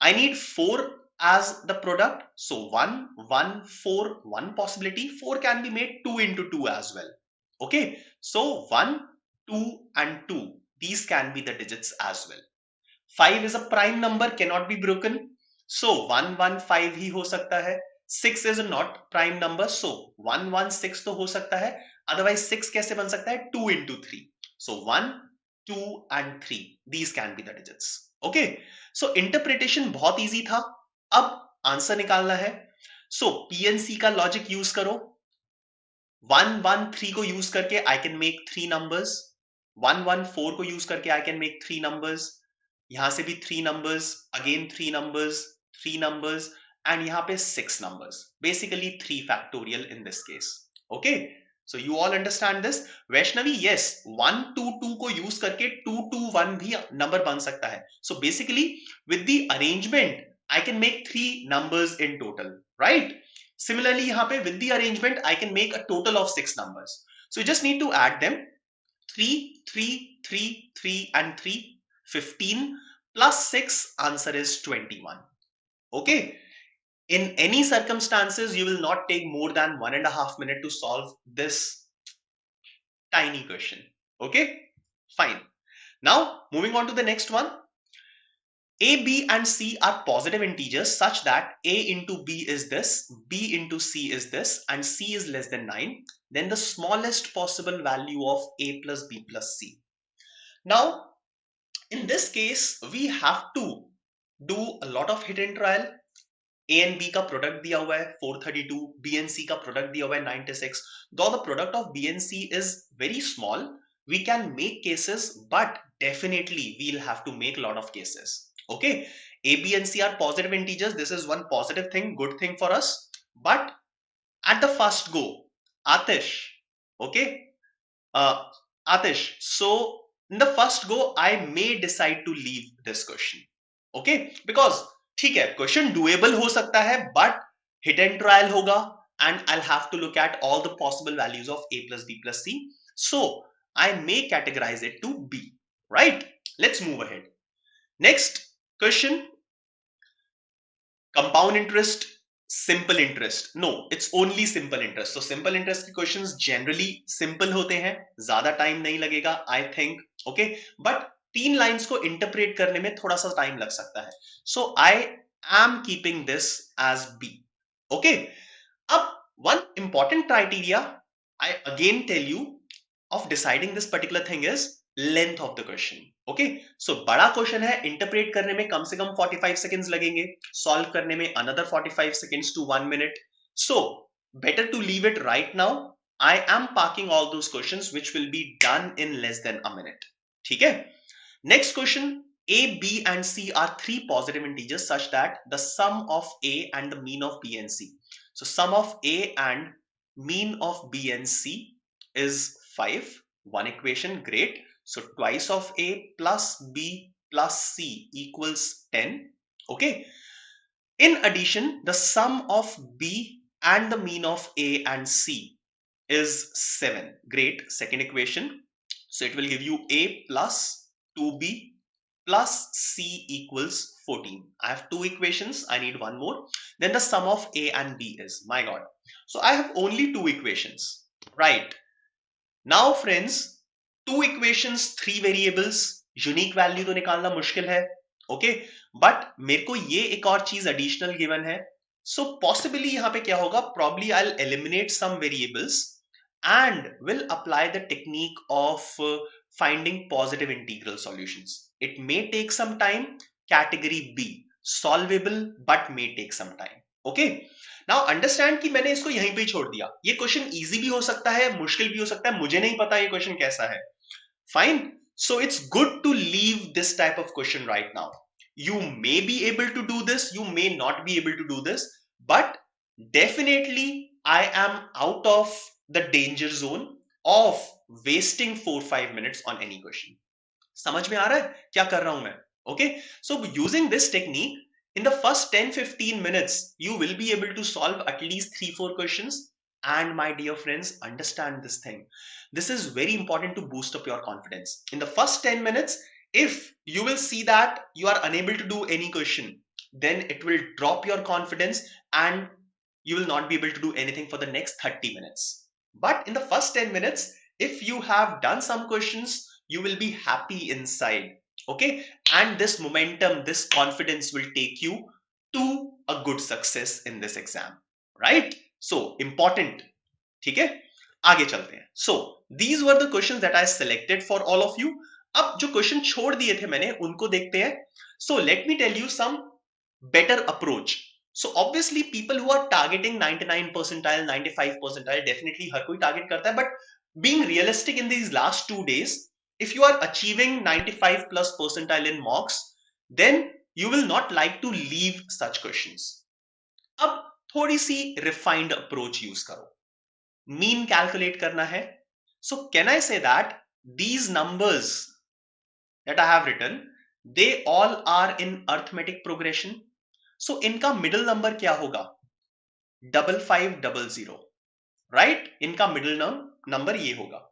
I need 4 as the product. So 1, 1, 4, one possibility. 4 can be made 2 into 2 as well. Okay. So 1, 2 and 2. These can be the digits as well. 5 is a prime number, cannot be broken. So 1, 1, 5 ही हो सकता है. 6 is not prime number. So 1, 1, 6 तो हो सकता है. Otherwise 6 कैसे बन सकता है? 2 into 3. So 1, 2 and 3. These can be the digits. Okay. So interpretation बहुत easy था. अब आंसर निकालना है. So PNC का लॉजिक यूज करो. 1, 1, 3 को यूज करके I can make 3 numbers. 1, 1, 4 को यूज करके I can make 3 numbers. यहां से भी 3 numbers, again 3 numbers, 3 numbers, and यहाँ पे 6 numbers. Basically 3 factorial in this case. Okay. So you all understand this? Vaishnavi, yes, 1, 2, 2 को यूज करके 2, 2, 1 भी नंबर बन सकता है. So basically with the arrangement I can make 3 numbers in total, right? Similarly यहाँ पे with the arrangement I can make a total of 6 numbers. So you just need to add them. 3, 3, 3, 3 and 3, 15 plus 6, answer is 21. Okay. In any circumstances, you will not take more than 1.5 minutes to solve this tiny question. Okay, fine. Now, moving on to the next one. A, B and C are positive integers such that A into B is this, B into C is this, and C is less than 9. Then the smallest possible value of A plus B plus C. Now, in this case, we have to do a lot of hit and trial. A and B का product दिया हुआ है 432, B and C का product दिया हुआ है 96. Though the product of B and C is very small, we can make cases, but definitely we'll have to make a lot of cases. Okay, A, B and C are positive integers. This is one positive thing, good thing for us. But at the first go, Atish, okay, Atish, so in the first go, I may decide to leave this question. Okay, because ठीक है, question doable हो सकता है, but hit and trial होगा, and I have to look at all the possible values of A plus B plus C. So I may categorize it to B. Right? Let's move ahead. Next question. Compound interest, simple interest. No, it's only simple interest. So simple interest के questions generally simple होते हैं, ज्यादा time नहीं लगेगा, I think. Okay, but 3 lines को interpret करने में थोड़ा सा टाइम लग सकता है. So I am keeping this as B. Okay. अब one important criteria I again tell you of deciding this particular thing is length of the question. Okay. So बड़ा क्वेश्चन है, इंटरप्रेट करने में कम से कम 45 seconds लगेंगे, सॉल्व करने में another 45 seconds to 1 minute. So better to leave it right now. I am parking all those questions which will be done in less than a minute. ठीक है. Next question. A, B and C are 3 positive integers such that the sum of A and the mean of B and C. So sum of A and mean of B and C is 5. One equation, great. So twice of A plus B plus C equals 10. Okay. In addition, the sum of B and the mean of A and C is 7. Great. Second equation. So it will give you A plus 2B plus C equals 14. I have 2 equations. I need one more. Then the sum of A and B is, my God. So I have only 2 equations, right? Now friends, 2 equations, 3 variables, unique value तो निकालना मुश्किल है. Okay, but मेरे को ये एक और चीज additional given है. So possibly यहाँ पे क्या होगा? Probably I'll eliminate some variables and will apply the technique of finding positive integral solutions. It may take some time. Category B, solvable but may take some time. Okay. Now understand कि मैंने इसको यहीं पे ही छोड़ दिया. ये question easy भी हो सकता है, मुश्किल भी हो सकता है, मुझे नहीं पता ये क्वेश्चन कैसा है. Fine. So it's good to leave this type of question right now. You may be able to do this, you may not be able to do this, but definitely I am out of the danger zone of wasting 4-5 minutes on any question. समझ में आ रहा है क्या कर रहा हूं मैं? Okay, so using this technique, in the first 10-15 minutes you will be able to solve at least 3-4 questions. And my dear friends, understand this thing. This is very important to boost up your confidence. In the first 10 minutes, if you will see that you are unable to do any question, then it will drop your confidence and you will not be able to do anything for the next 30 minutes. But in the first 10 minutes, if you have done some questions, you will be happy inside. Okay, and this momentum, this confidence will take you to a good success in this exam, right? So important. ठीक है, आगे चलते हैं. So these were the questions that I selected for all of you. अब जो question छोड़ दिए थे मैंने उनको देखते हैं. So let me tell you some better approach. So obviously people who are targeting 99 percentile, 95 percentile, definitely हर कोई target करता है, but being realistic in these last 2 days, if you are achieving 95 plus percentile in mocks, then you will not like to leave such questions. अब थोड़ी सी refined approach use करो. Mean calculate करना है. So can I say that these numbers that I have written, they all are in arithmetic progression. So इनका middle number क्या होगा? 5500, right? इनका middle number ये होगा.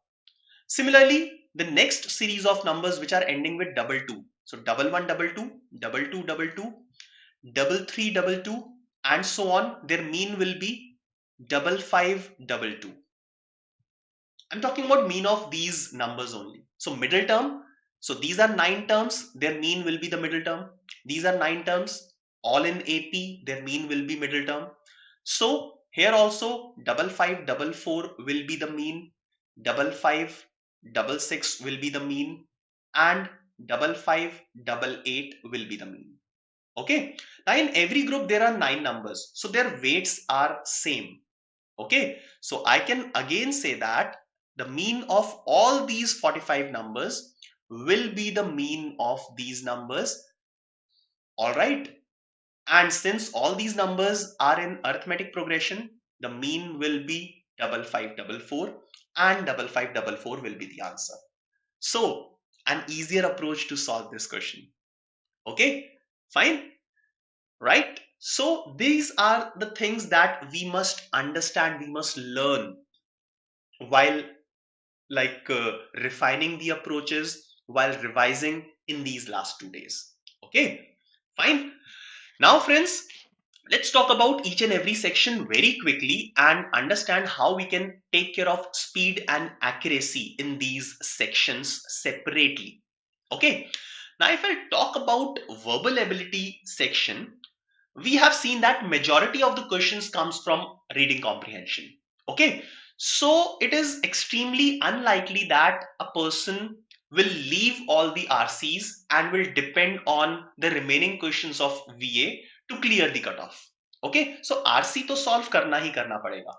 Similarly, the next series of numbers which are ending with 22. So 1122, 2222, 3322, and so on. Their mean will be 5522. I'm talking about mean of these numbers only. So middle term. So these are 9 terms. Their mean will be the middle term. These are 9 terms. All in AP. Their mean will be middle term. So here also 5544 will be the mean. 5566 will be the mean, and 5588 will be the mean. Okay. Now in every group there are 9 numbers. So their weights are same. Okay. So I can again say that the mean of all these 45 numbers will be the mean of these numbers. All right. And since all these numbers are in arithmetic progression, the mean will be 5544, and 5544 will be the answer. So an easier approach to solve this question. Okay, fine, right? So these are the things that we must understand, we must learn while refining the approaches, while revising in these last 2 days. Okay, fine. Now friends, let's talk about each and every section very quickly and understand how we can take care of speed and accuracy in these sections separately. Okay. Now, if I talk about verbal ability section, we have seen that majority of the questions comes from reading comprehension. Okay. So it is extremely unlikely that a person will leave all the RCs and will depend on the remaining questions of VA to clear the cutoff. Okay, so RC to solve karna hi karna padega,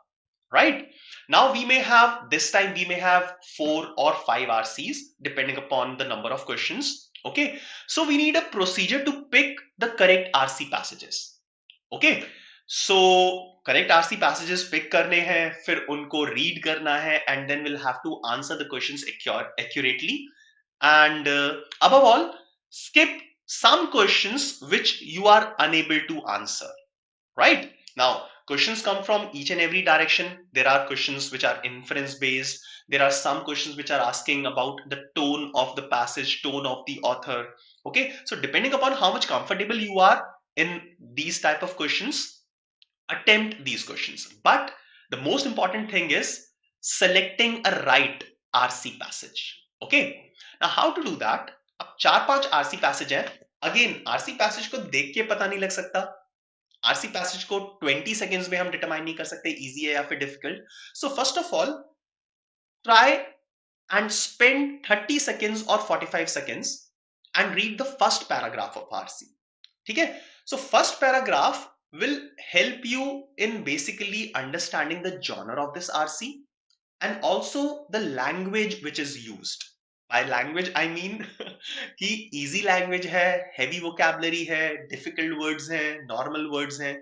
right? Now we may have, this time we may have 4 or 5 RCs depending upon the number of questions. Okay, so we need a procedure to pick the correct RC passages. Okay, so correct RC passages pick करने हैं, फिर उनको read करना है, and then we'll have to answer the questions accurately, and above all, skip some questions which you are unable to answer. Right? Now, questions come from each and every direction. There are questions which are inference based. There are some questions which are asking about the tone of the passage, tone of the author. Okay, so depending upon how much comfortable you are in these type of questions, attempt these questions. But the most important thing is selecting a right RC passage. Okay, now how to do that? अब 4-5 RC passage है. Again, RC passage को देख के पता नहीं लग सकता. RC passage को 20 seconds में हम determine नहीं कर सकते easy है या फिर difficult. So first of all, try and spend 30 seconds or 45 seconds and read the first paragraph of RC. ठीक है? So first paragraph will help you in basically understanding the genre of this RC and also the language which is used. By language I mean कि easy language है, heavy vocabulary है, difficult words हैं, normal words हैं,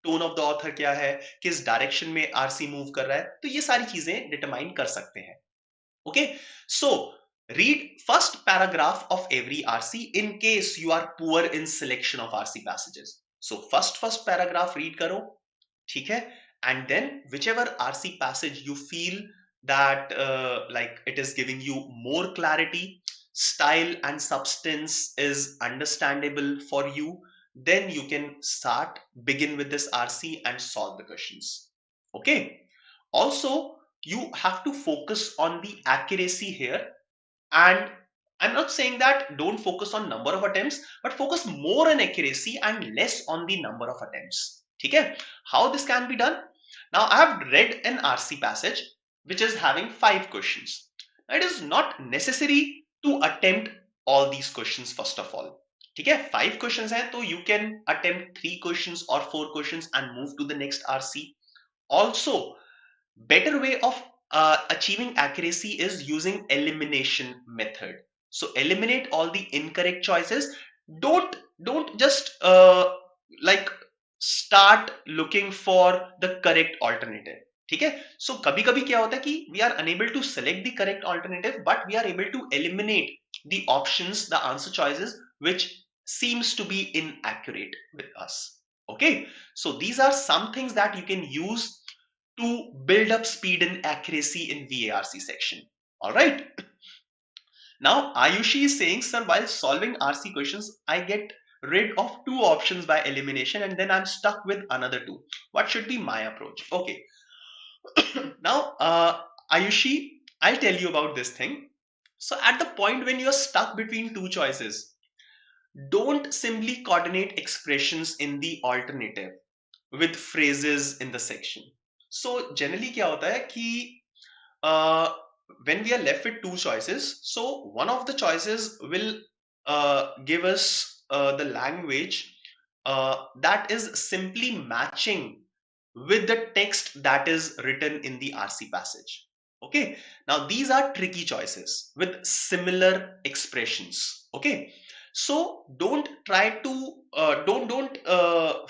tone of the author क्या है, किस direction में RC move कर रहा है, तो ये सारी चीजें डिटरमाइन कर सकते हैं. Okay, so read first paragraph of every RC in case you are poor in selection of RC passages. So first paragraph read करो, ठीक है, and then whichever RC passage you feel that like it is giving you more clarity, style and substance is understandable for you, then you can begin with this RC and solve the questions. Okay, also you have to focus on the accuracy here, and I'm not saying that don't focus on number of attempts, but focus more on accuracy and less on the number of attempts. Okay, how this can be done? Now I have read an RC passage which is having 5 questions. Now, it is not necessary to attempt all these questions first of all. ठीक है, 5 questions हैं, तो you can attempt 3 questions or 4 questions and move to the next RC. Also, better way of achieving accuracy is using elimination method. So eliminate all the incorrect choices. Don't just like start looking for the correct alternative. ठीक है, so कभी कभी क्या होता है कि we are unable to select the correct alternative, but we are able to eliminate the options, the answer choices which seems to be inaccurate with us. Okay, so these are some things that you can use to build up speed and accuracy in VARC section. All right. Now Ayushi is saying, sir, while solving RC questions, I get rid of 2 options by elimination and then I'm stuck with another 2. What should be my approach? Okay. Now, Ayushi, I'll tell you about this thing. So at the point when you're stuck between 2 choices, don't simply coordinate expressions in the alternative with phrases in the section. So generally क्या होता है कि when we are left with 2 choices, so one of the choices will give us the language that is simply matching with the text that is written in the RC passage. Okay, now these are tricky choices with similar expressions. Okay, so don't try to don't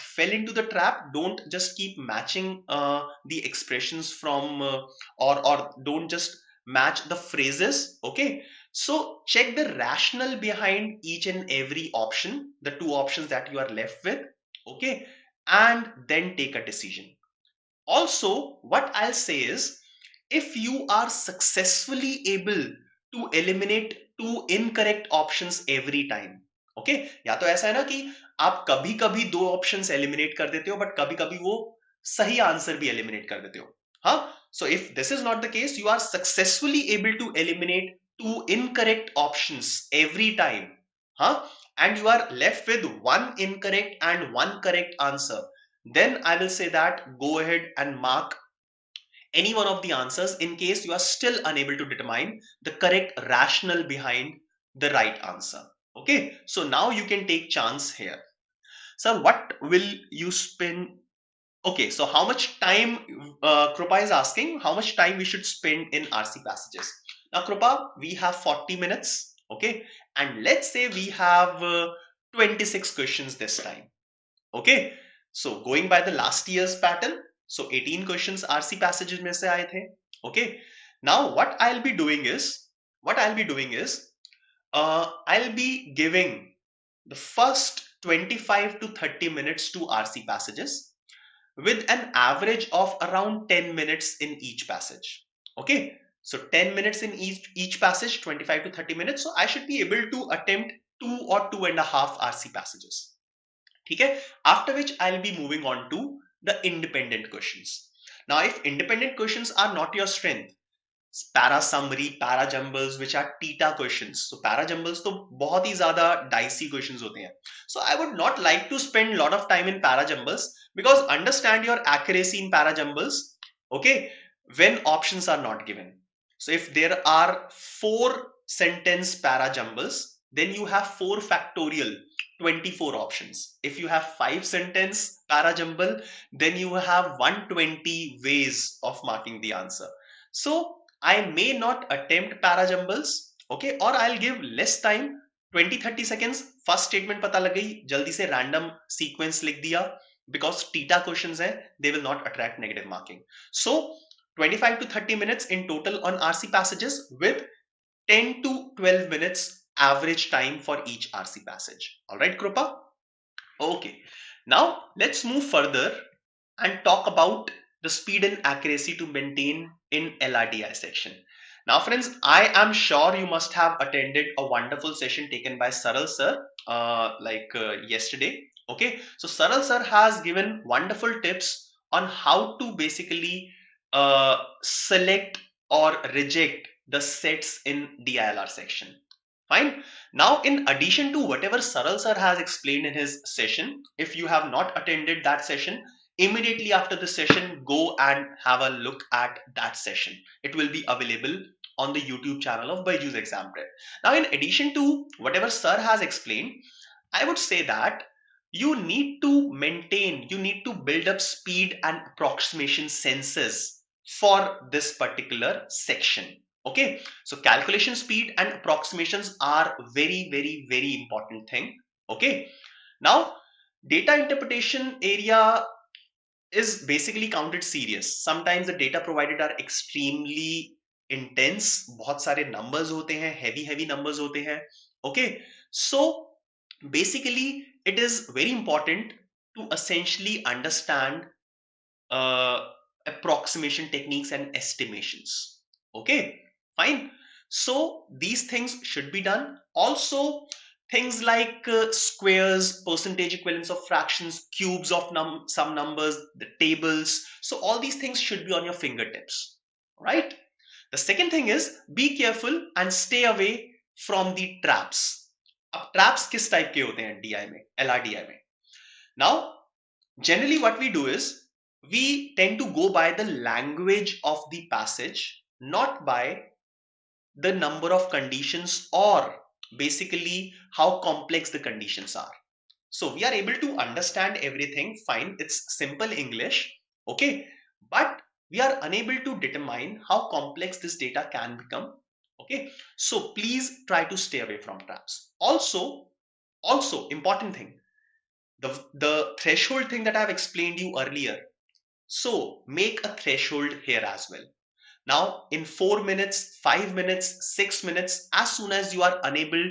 fell into the trap. Don't just keep matching the expressions from or don't just match the phrases. Okay, so check the rationale behind each and every option, the 2 options that you are left with. Okay, and then take a decision. Also, what I'll say is, if you are successfully able to eliminate 2 incorrect options every time, okay, या तो ऐसा है ना कि आप कभी कभी 2 options eliminate कर देते हो, but कभी कभी वो सही आंसर भी eliminate कर देते हो. हाँ, so if this is not the case, you are successfully able to eliminate 2 incorrect options every time, huh? And you are left with 1 incorrect and 1 correct answer, then I will say that go ahead and mark any one of the answers in case you are still unable to determine the correct rationale behind the right answer. Okay, so now you can take chance here. Sir, what will you spend? Okay, so how much time Krupa is asking, how much time we should spend in RC passages. Now Krupa, we have 40 minutes, okay, and let's say we have 26 questions this time. Okay, so going by the last year's pattern, so 18 questions RC passages में से आए थे. Okay, now what I'll be doing is I'll be giving the first 25 to 30 minutes to RC passages with an average of around 10 minutes in each passage. Okay, so 10 minutes in each passage, 25 to 30 minutes. So I should be able to attempt 2 or 2.5 RC passages. ठीक है, after which I'll be moving on to the independent questions. Now if independent questions are not your strength, para summary, para jumbles, which are theta questions, so para jumbles तो बहुत ही ज़्यादा dicey questions होते हैं, so I would not like to spend lot of time in para jumbles, because understand your accuracy in para jumbles, okay, when options are not given. So if there are 4 sentence para jumbles, then you have 4 factorial 24 options. If you have 5 sentence para jumble, then you have 120 ways of marking the answer. So I may not attempt para jumbles, okay, or I'll give less time, 20-30 seconds, first statement पता लग गई, जल्दी से random sequence लिख दिया, because theta questions है, they will not attract negative marking. So 25 to 30 minutes in total on RC passages with 10 to 12 minutes average time for each RC passage. All right, Krupa? Okay. Now let's move further and talk about the speed and accuracy to maintain in LRDI section. Now friends, I am sure you must have attended a wonderful session taken by Saral sir yesterday. Okay, so Saral sir has given wonderful tips on how to basically select or reject the sets in DILR section. Fine. Now, in addition to whatever Saral sir has explained in his session, if you have not attended that session, immediately after the session, go and have a look at that session. It will be available on the YouTube channel of BYJU'S Exam Prep. Now, in addition to whatever sir has explained, I would say that you need to build up speed and approximation senses for this particular section. Okay, so calculation speed and approximations are very important thing. Okay, now data interpretation area is basically counted serious. Sometimes the data provided are extremely intense, बहुत सारे numbers होते हैं, heavy numbers होते हैं. Okay, so basically it is very important to essentially understand uh, approximation techniques and estimations. Okay, fine. So these things should be done. Also, things like squares, percentage equivalence of fractions, cubes of some numbers, the tables. So all these things should be on your fingertips, right? The second thing is be careful and stay away from the traps. अब traps किस type के होते हैं DI में, LRDI में? Now, generally what we do is we tend to go by the language of the passage, not by the number of conditions or basically how complex the conditions are. So we are able to understand everything fine, it's simple English, okay, but we are unable to determine how complex this data can become. Okay, so please try to stay away from traps. Also important thing, the threshold thing that I've explained you earlier. So make a threshold here as well. Now in 4 minutes, 5 minutes, 6 minutes, as soon as you are unable,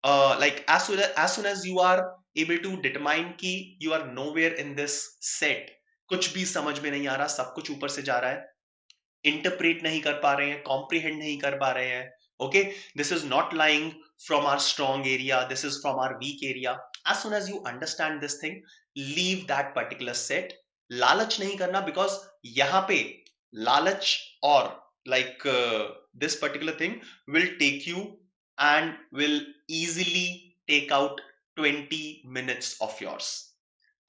as soon as you are able to determine कि you are nowhere in this set, कुछ भी समझ में नहीं आ रहा, सब कुछ ऊपर से जा रहा है, interpret नहीं कर पा रहे हैं, comprehend नहीं कर पा रहे हैं. Okay, this is not lying from our strong area, this is from our weak area. As soon as you understand this thing, leave that particular set. लालच नहीं करना, because यहाँ पे लालच और this particular thing will take you and will easily take out 20 minutes of yours.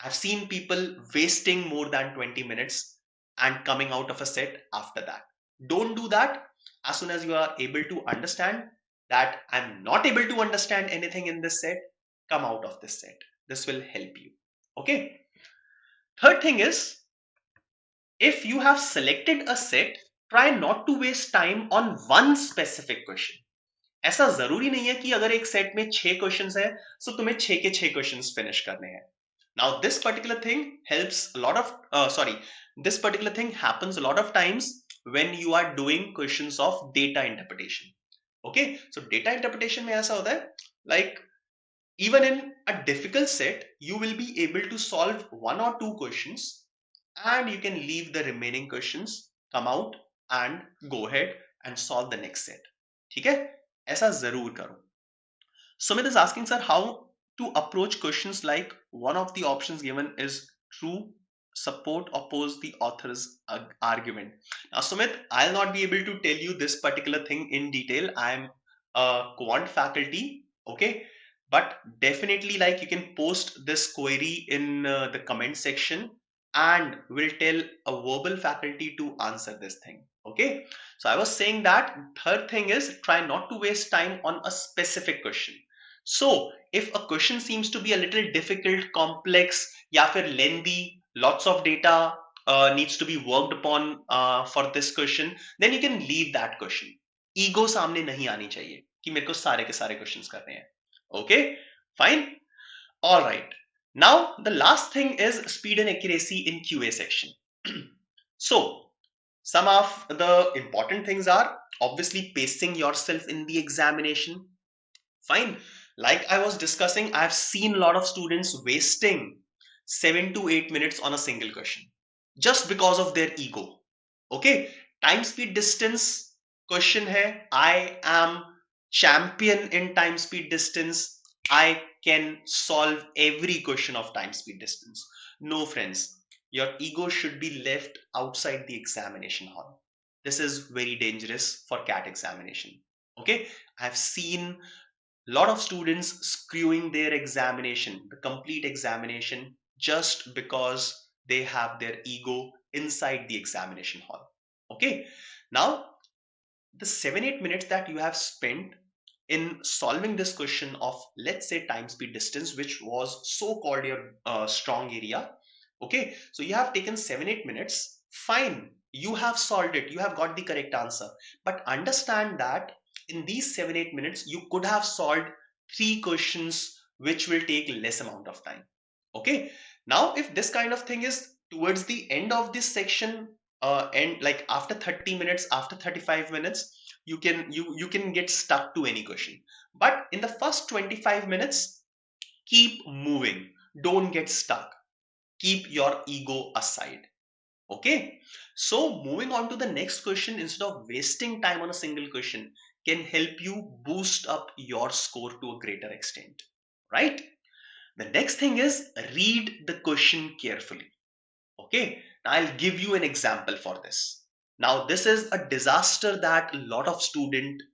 I've seen people wasting more than 20 minutes and coming out of a set after that. Don't do that. As soon as you are able to understand that I'm not able to understand anything in this set, come out of this set. This will help you. Okay. Third thing is, if you have selected a set, try not to waste time on one specific question. ऐसा जरूरी नहीं है कि अगर एक set में 6 questions है तो तुम्हें 6 के 6 क्वेश्चंस फिनिश करने हैं. Now this particular thing helps a lot of this particular thing happens a lot of times when you are doing questions of data interpretation. Okay, so data interpretation में ऐसा होता है, like even in a difficult set you will be able to solve 1 or 2 questions and you can leave the remaining questions, come out and go ahead and solve the next set. ठीक है, ऐसा जरूर करो. Sumit is asking, sir, how to approach questions like one of the options given is true, support, oppose the author's argument. Now, Sumit, I'll not be able to tell you this particular thing in detail. I'm a quant faculty, okay? But definitely, like, you can post this query in the comment section and we'll tell a verbal faculty to answer this thing, okay? So I was saying that third thing is try not to waste time on a specific question. So if a question seems to be a little difficult, complex, या फिर lengthy, lots of data needs to be worked upon for this question, then you can leave that question. Ego सामने नहीं आनी चाहिए कि मेरे को सारे के सारे क्वेश्चंस कर रहे हैं. Okay, fine. All right. Now, the last thing is speed and accuracy in QA section. So, some of the important things are obviously pacing yourself in the examination. Fine. Like I was discussing, I've seen a lot of students wasting 7 to 8 minutes on a single question just because of their ego. Okay. Time speed distance question hai. I am champion in time speed distance. I can solve every question of time speed distance. No, friends. Your ego should be left outside the examination hall. This is very dangerous for CAT examination. Okay. I've seen lot of students screwing their examination, the complete examination, just because they have their ego inside the examination hall. Okay, now the 7-8 minutes that you have spent in solving this question of, let's say, time speed distance, which was so called your strong area. Okay, so you have taken 7-8 minutes, fine, you have solved it, you have got the correct answer, but understand that in these 7-8 minutes you could have solved 3 questions which will take less amount of time. Okay, now if this kind of thing is towards the end of this section, and like after 30 minutes, after 35 minutes, you can get stuck to any question, but in the first 25 minutes keep moving, don't get stuck, keep your ego aside. Okay, so moving on to the next question, instead of wasting time on a single question, can help you boost up your score to a greater extent, right? The next thing is read the question carefully. Okay, now I'll give you an example for this. Now this is a disaster that a lot of students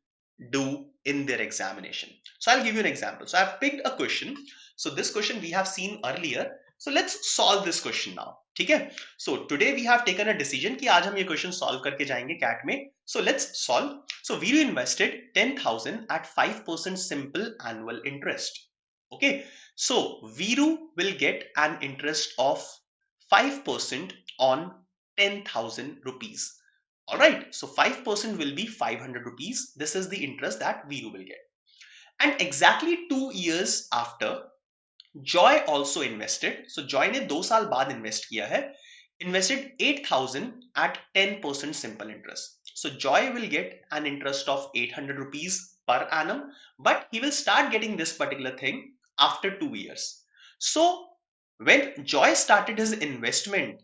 do in their examination. So I'll give you an example. So I've picked a question. So this question we have seen earlier. So let's solve this question now. ठीक है? So today we have taken a decision कि आज हम ये question solve करके जाएंगे CAT में. So let's solve. So we invested 10,000 at 5% simple annual interest. Okay. So Viru will get an interest of 5% on 10,000 rupees. All right, so 5% will be 500 rupees. This is the interest that Viru will get. And exactly 2 years after, Joy also invested. So Joy ने 2 साल बाद invest किया है. Invested 8,000 at 10% simple interest. So Joy will get an interest of 800 rupees per annum, but he will start getting this particular thing after 2 years. So when Joy started his investment,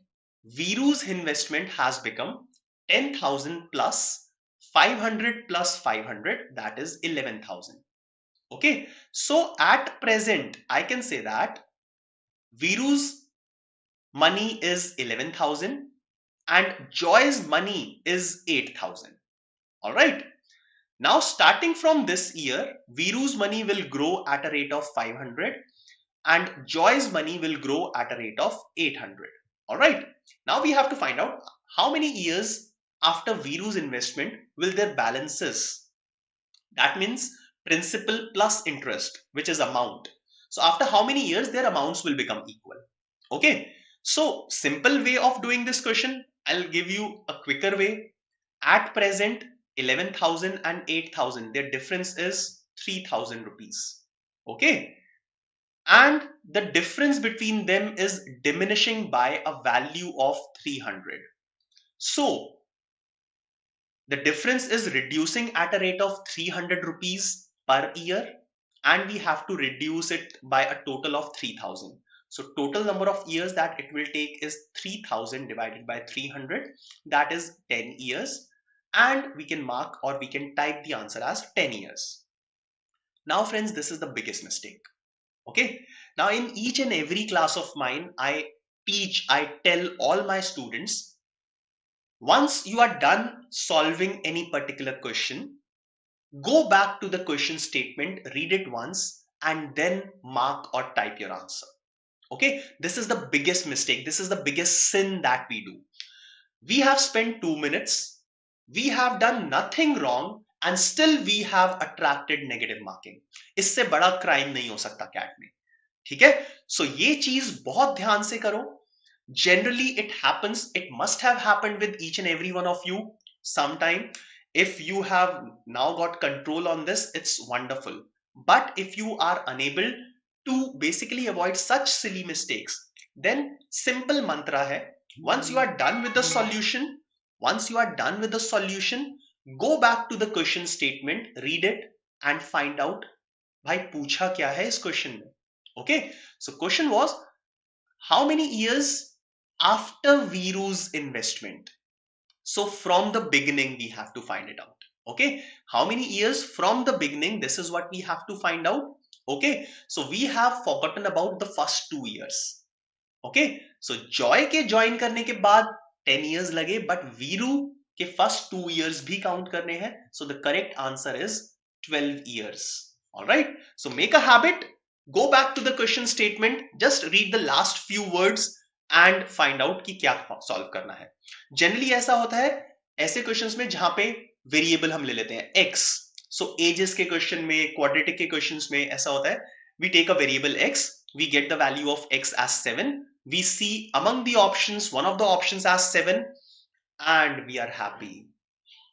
Viru's investment has become 10,000 plus 500 plus 500, that is 11,000. Okay, so at present I can say that Viru's money is 11,000 and Joy's money is 8,000. All right, now starting from this year, Viru's money will grow at a rate of 500 and Joy's money will grow at a rate of 800. All right, now we have to find out how many years after Viru's investment will their balances, that means principal plus interest, which is amount. So after how many years their amounts will become equal. Okay, so simple way of doing this question, I'll give you a quicker way. At present 11,000 and 8,000, their difference is 3,000 rupees. Okay, and the difference between them is diminishing by a value of 300. So the difference is reducing at a rate of 300 rupees per year, and we have to reduce it by a total of 3,000. So total number of years that it will take is 3,000 divided by 300, that is 10 years, and we can mark or we can type the answer as 10 years. Now friends, this is the biggest mistake. Okay, now in each and every class of mine, I tell all my students, once you are done solving any particular question, go back to the question statement, read it once, and then mark or type your answer. Okay, this is the biggest mistake. This is the biggest sin that we do. We have spent 2 minutes, we have done nothing wrong, and still we have attracted negative marking. इससे बड़ा crime नहीं हो सकता cat में. ठीक है, सो ये चीज बहुत ध्यान से करो. Generally it happens, it must have happened with each and every one of you sometime. If you have now got control on this, it's wonderful. But if you are unable to basically avoid such silly mistakes, then simple mantra hai, once you are done with the solution, once you are done with the solution, go back to the question statement, read it and find out भाई पूछा क्या है इस question में. Okay, so question was, how many years after Viru's investment? So from the beginning we have to find it out. Okay, how many years from the beginning, this is what we have to find out. Okay, so we have forgotten about the first 2 years. Okay, so Joy के join करने के बाद 10 years लगे, but Veeru के first 2 years भी count करने हैं. So the correct answer is 12 years. All right, so make a habit, go back to the question statement, just read the last few words and find out कि क्या solve करना है. Generally ऐसा होता है ऐसे questions में जहां पे variable हम ले लेते हैं x. So ages के question में, quadratic के questions में ऐसा होता है, we take a variable x, we get the value of x as 7, we see among the options one of the options as 7 and we are happy.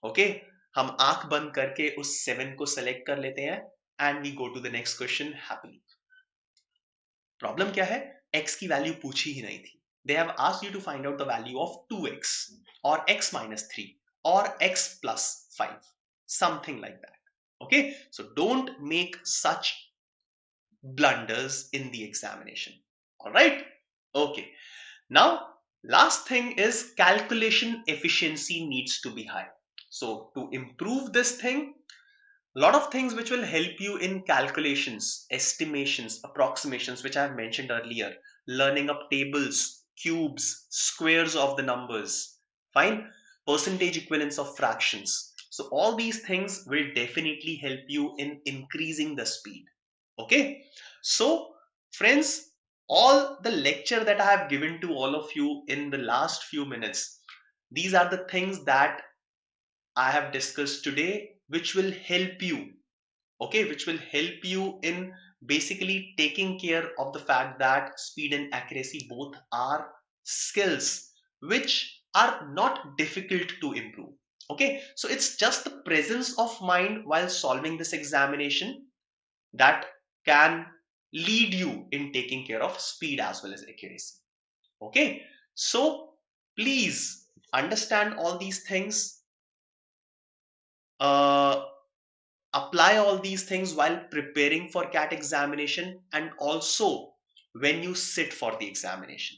Okay, हम आंख बंद करके उस 7 को select कर लेते हैं and we go to the next question happily. Problem क्या है, x की value पूछी ही नहीं थी. They have asked you to find out the value of 2x or x minus 3 or x plus 5, something like that. Okay, so don't make such blunders in the examination. All right, okay. Now last thing is calculation efficiency needs to be high. So to improve this thing, lot of things which will help you in calculations, estimations, approximations, which I have mentioned earlier, learning up tables, cubes, squares of the numbers, fine, percentage equivalence of fractions. So all these things will definitely help you in increasing the speed. Okay, so friends, all the lecture that I have given to all of you in the last few minutes, these are the things that I have discussed today, which will help you, okay, which will help you in basically taking care of the fact that speed and accuracy both are skills which are not difficult to improve. Okay, so it's just the presence of mind while solving this examination that can lead you in taking care of speed as well as accuracy. Okay, so please understand all these things. Apply all these things while preparing for CAT examination and also when you sit for the examination.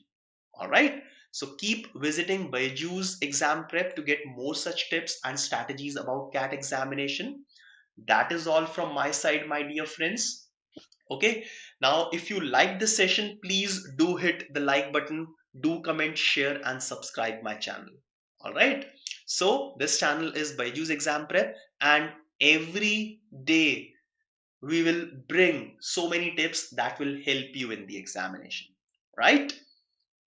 All right, so keep visiting BYJU'S exam prep to get more such tips and strategies about CAT examination. That is all from my side, my dear friends. Okay, now if you like this session, please do hit the like button, do comment, share and subscribe my channel. All right, so this channel is BYJU'S exam prep and every day we will bring so many tips that will help you in the examination, right?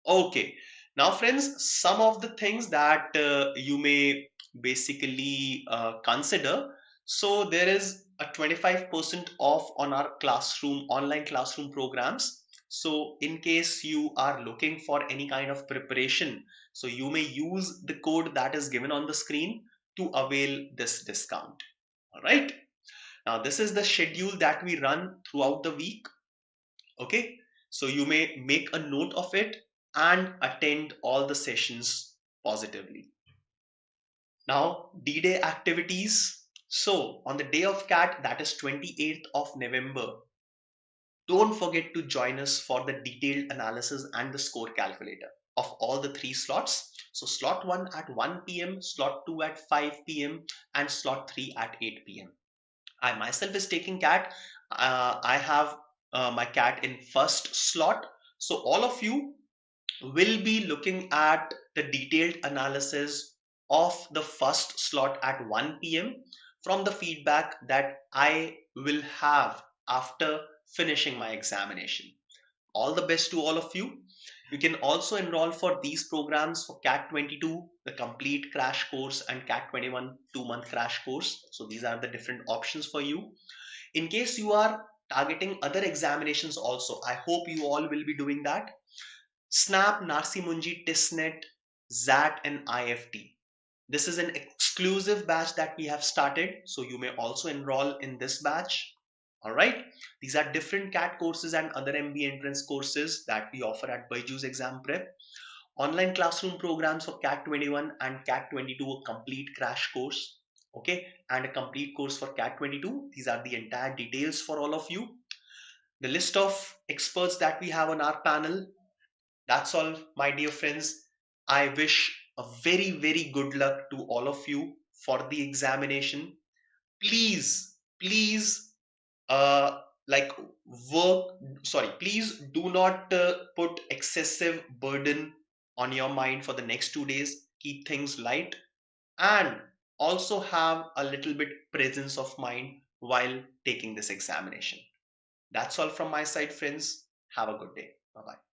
Okay, now friends, some of the things that you may basically consider. So there is a 25% off on our classroom, online classroom programs. So in case you are looking for any kind of preparation, so you may use the code that is given on the screen to avail this discount. All right. Now this is the schedule that we run throughout the week. Okay, so you may make a note of it and attend all the sessions positively. Now D-Day activities. So on the day of CAT, that is 28th of November, don't forget to join us for the detailed analysis and the score calculator of all the 3 slots. So slot 1 at 1 p.m, slot 2 at 5 p.m and slot 3 at 8 p.m. I myself is taking CAT. I have my CAT in first slot. So all of you will be looking at the detailed analysis of the first slot at 1 p.m. from the feedback that I will have after finishing my examination. All the best to all of you. You can also enroll for these programs for CAT 22, the complete crash course, and CAT 21 2-month crash course. So these are the different options for you. In case you are targeting other examinations also, I hope you all will be doing that. SNAP, Narsi Munji, TISNET, ZAT and IFT. This is an exclusive batch that we have started, so you may also enroll in this batch. All right. These are different CAT courses and other MBA entrance courses that we offer at BYJU'S Exam Prep. Online classroom programs for CAT 21 and CAT 22, a complete crash course. Okay. And a complete course for CAT 22. These are the entire details for all of you. The list of experts that we have on our panel. That's all, my dear friends. I wish a very, very good luck to all of you for the examination. Please, please, uh, like work, sorry, please do not put excessive burden on your mind for the next 2 days. Keep things light and also have a little bit presence of mind while taking this examination. That's all from my side, friends. Have a good day. Bye bye.